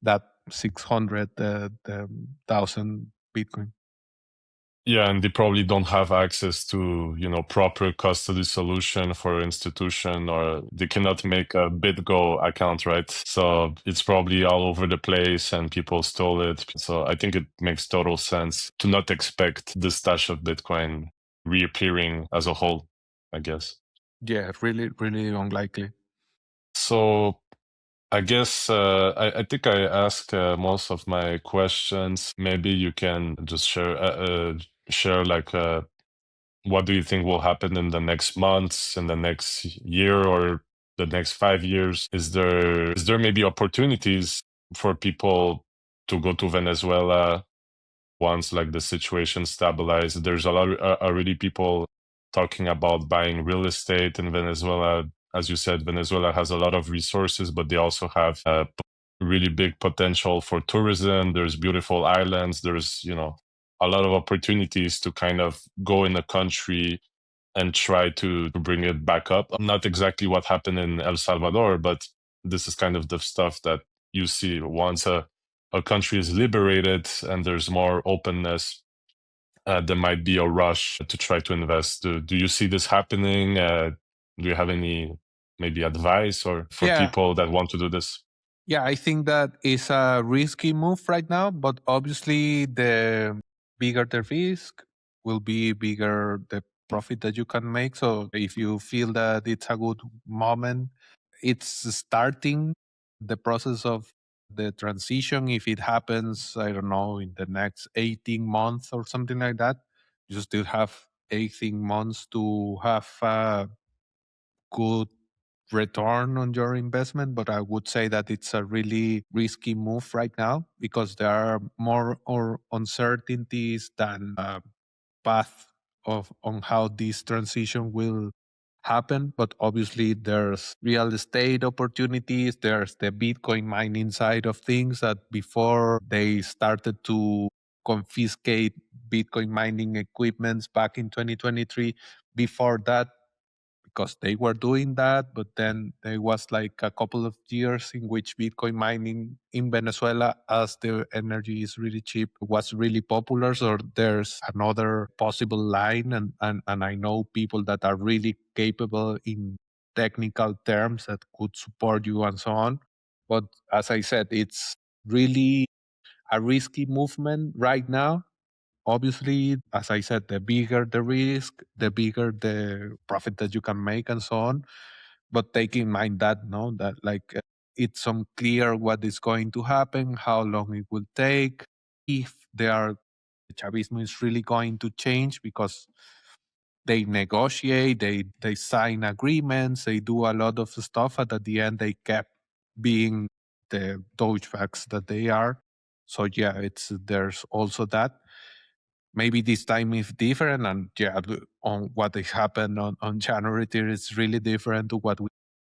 that 600,000 Bitcoin. Yeah, and they probably don't have access to, proper custody solution for institution, or they cannot make a BitGo account, right? So it's probably all over the place and people stole it. So I think it makes total sense to not expect the stash of Bitcoin reappearing as a whole, I guess. Yeah, really, really unlikely. So I guess I think I asked most of my questions. Maybe you can just share like what do you think will happen in the next months, in the next year, or the next 5 years? Is there maybe opportunities for people to go to Venezuela once like the situation stabilizes? There's a lot already people talking about buying real estate in Venezuela. As you said, Venezuela has a lot of resources, but they also have really big potential for tourism. There's beautiful islands. There's, a lot of opportunities to kind of go in a country and try to bring it back up. Not exactly what happened in El Salvador, but this is kind of the stuff that you see once a country is liberated and there's more openness. There might be a rush to try to invest. Do you see this happening? Do you have any maybe advice or for Yeah, people that want to do this? yeah, I think that is a risky move right now, but obviously the bigger the risk will be bigger the profit that you can make. So if you feel that it's a good moment, it's starting the process of the transition. If it happens, I don't know, in the next 18 months or something like that, you still have 18 months to have good return on your investment, but I would say that it's a really risky move right now because there are more or uncertainties than path of on how this transition will happen. But obviously there's real estate opportunities, there's the Bitcoin mining side of things that before they started to confiscate Bitcoin mining equipments back in 2023. Before that, because they were doing that, but then there was like a couple of years in which Bitcoin mining in Venezuela, as the energy is really cheap, was really popular. So there's another possible line, and I know people that are really capable in technical terms that could support you and so on. But as I said, it's really a risky movement right now. Obviously, as I said, the bigger the risk, the bigger the profit that you can make and so on. But take in mind that, no, that like it's unclear what is going to happen, how long it will take, if the Chavismo is really going to change, because they negotiate, they sign agreements, they do a lot of stuff, and at the end they kept being the douchebags that they are. So yeah, there's also that. Maybe this time is different, and yeah, on what has happened on January 3rd is really different to what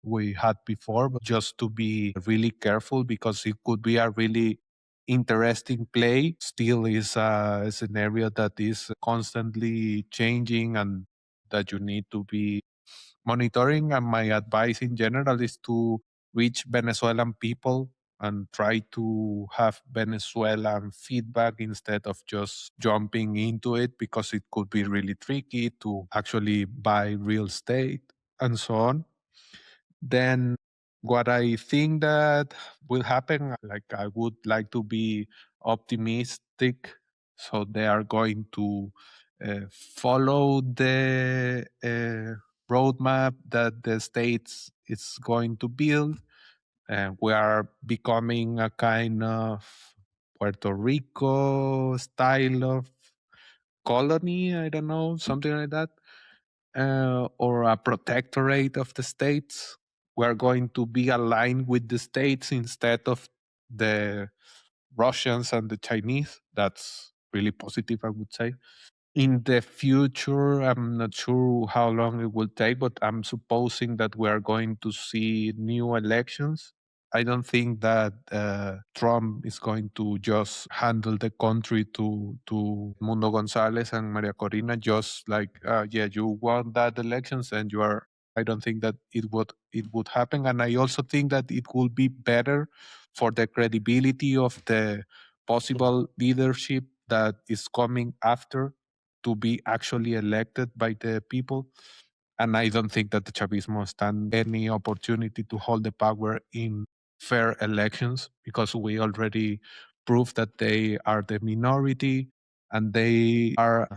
we had before. But just to be really careful, because it could be a really interesting play. Still is an area that is constantly changing and that you need to be monitoring. And my advice in general is to reach Venezuelan people and try to have Venezuelan feedback instead of just jumping into it, because it could be really tricky to actually buy real estate and so on. Then what I think that will happen, like I would like to be optimistic. So they are going to follow the roadmap that the states is going to build. And we are becoming a kind of Puerto Rico style of colony. I don't know, something like that, or a protectorate of the states. We're going to be aligned with the states instead of the Russians and the Chinese. That's really positive, I would say. In the future, I'm not sure how long it will take, but I'm supposing that we are going to see new elections. I don't think that Trump is going to just handle the country to Mundo Gonzalez and Maria Corina, just like, yeah, you won that elections and you are. I don't think that it would happen, and I also think that it will be better for the credibility of the possible leadership that is coming after to be actually elected by the people. And I don't think that the Chavismo stand any opportunity to hold the power in fair elections, because we already proved that they are the minority, and they are.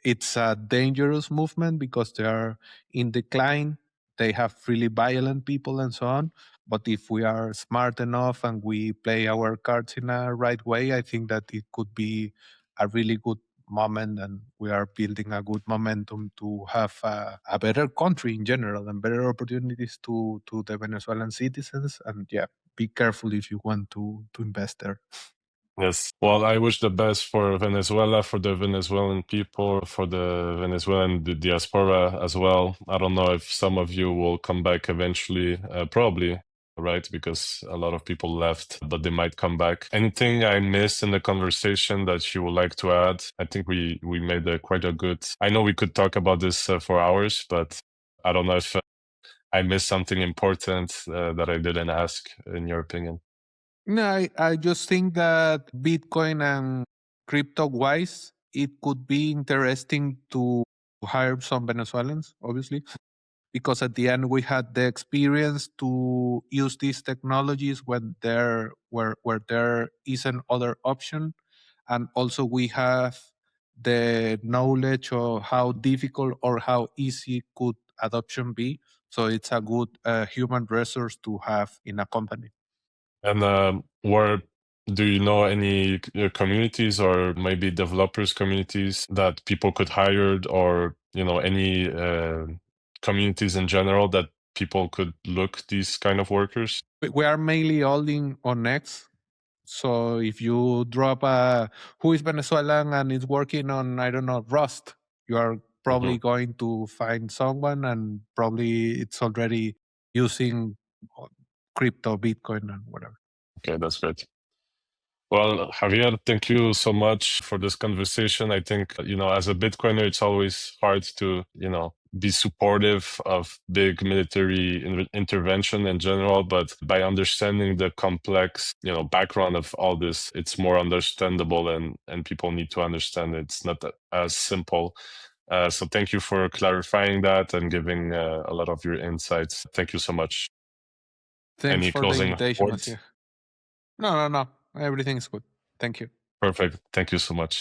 It's a dangerous movement because they are in decline. They have really violent people and so on. But if we are smart enough and we play our cards in a right way, I think that it could be a really good moment, and we are building a good momentum to have a better country in general and better opportunities to the Venezuelan citizens. And yeah, be careful if you want to invest there. Yes. Well, I wish the best for Venezuela, for the Venezuelan people, for the Venezuelan diaspora as well. I don't know if some of you will come back eventually, probably, right? Because a lot of people left, but they might come back. Anything I missed in the conversation that you would like to add? I think we made quite a good. I know we could talk about this for hours, but I don't know if I missed something important that I didn't ask, in your opinion. No, I just think that Bitcoin and crypto wise, it could be interesting to hire some Venezuelans, obviously, because at the end we had the experience to use these technologies when where there is an other option, and also we have the knowledge of how difficult or how easy could adoption be. So it's a good human resource to have in a company. And where do you know any communities or maybe developers communities that people could hire, or any communities in general that people could look these kind of workers? We are mainly holding on X. So if you drop a who is Venezuelan and is working on, I don't know, Rust, you are probably going to find someone, and probably it's already using crypto, Bitcoin, and whatever. Okay, that's great. Well, Javier, thank you so much for this conversation. I think, as a Bitcoiner, it's always hard to, be supportive of big military intervention in general, but by understanding the complex, background of all this, it's more understandable, and people need to understand it's not as simple. So thank you for clarifying that and giving a lot of your insights. Thank you so much. Thanks Any for the closing invitation, words? Maciej. No. Everything's good. Thank you. Perfect. Thank you so much.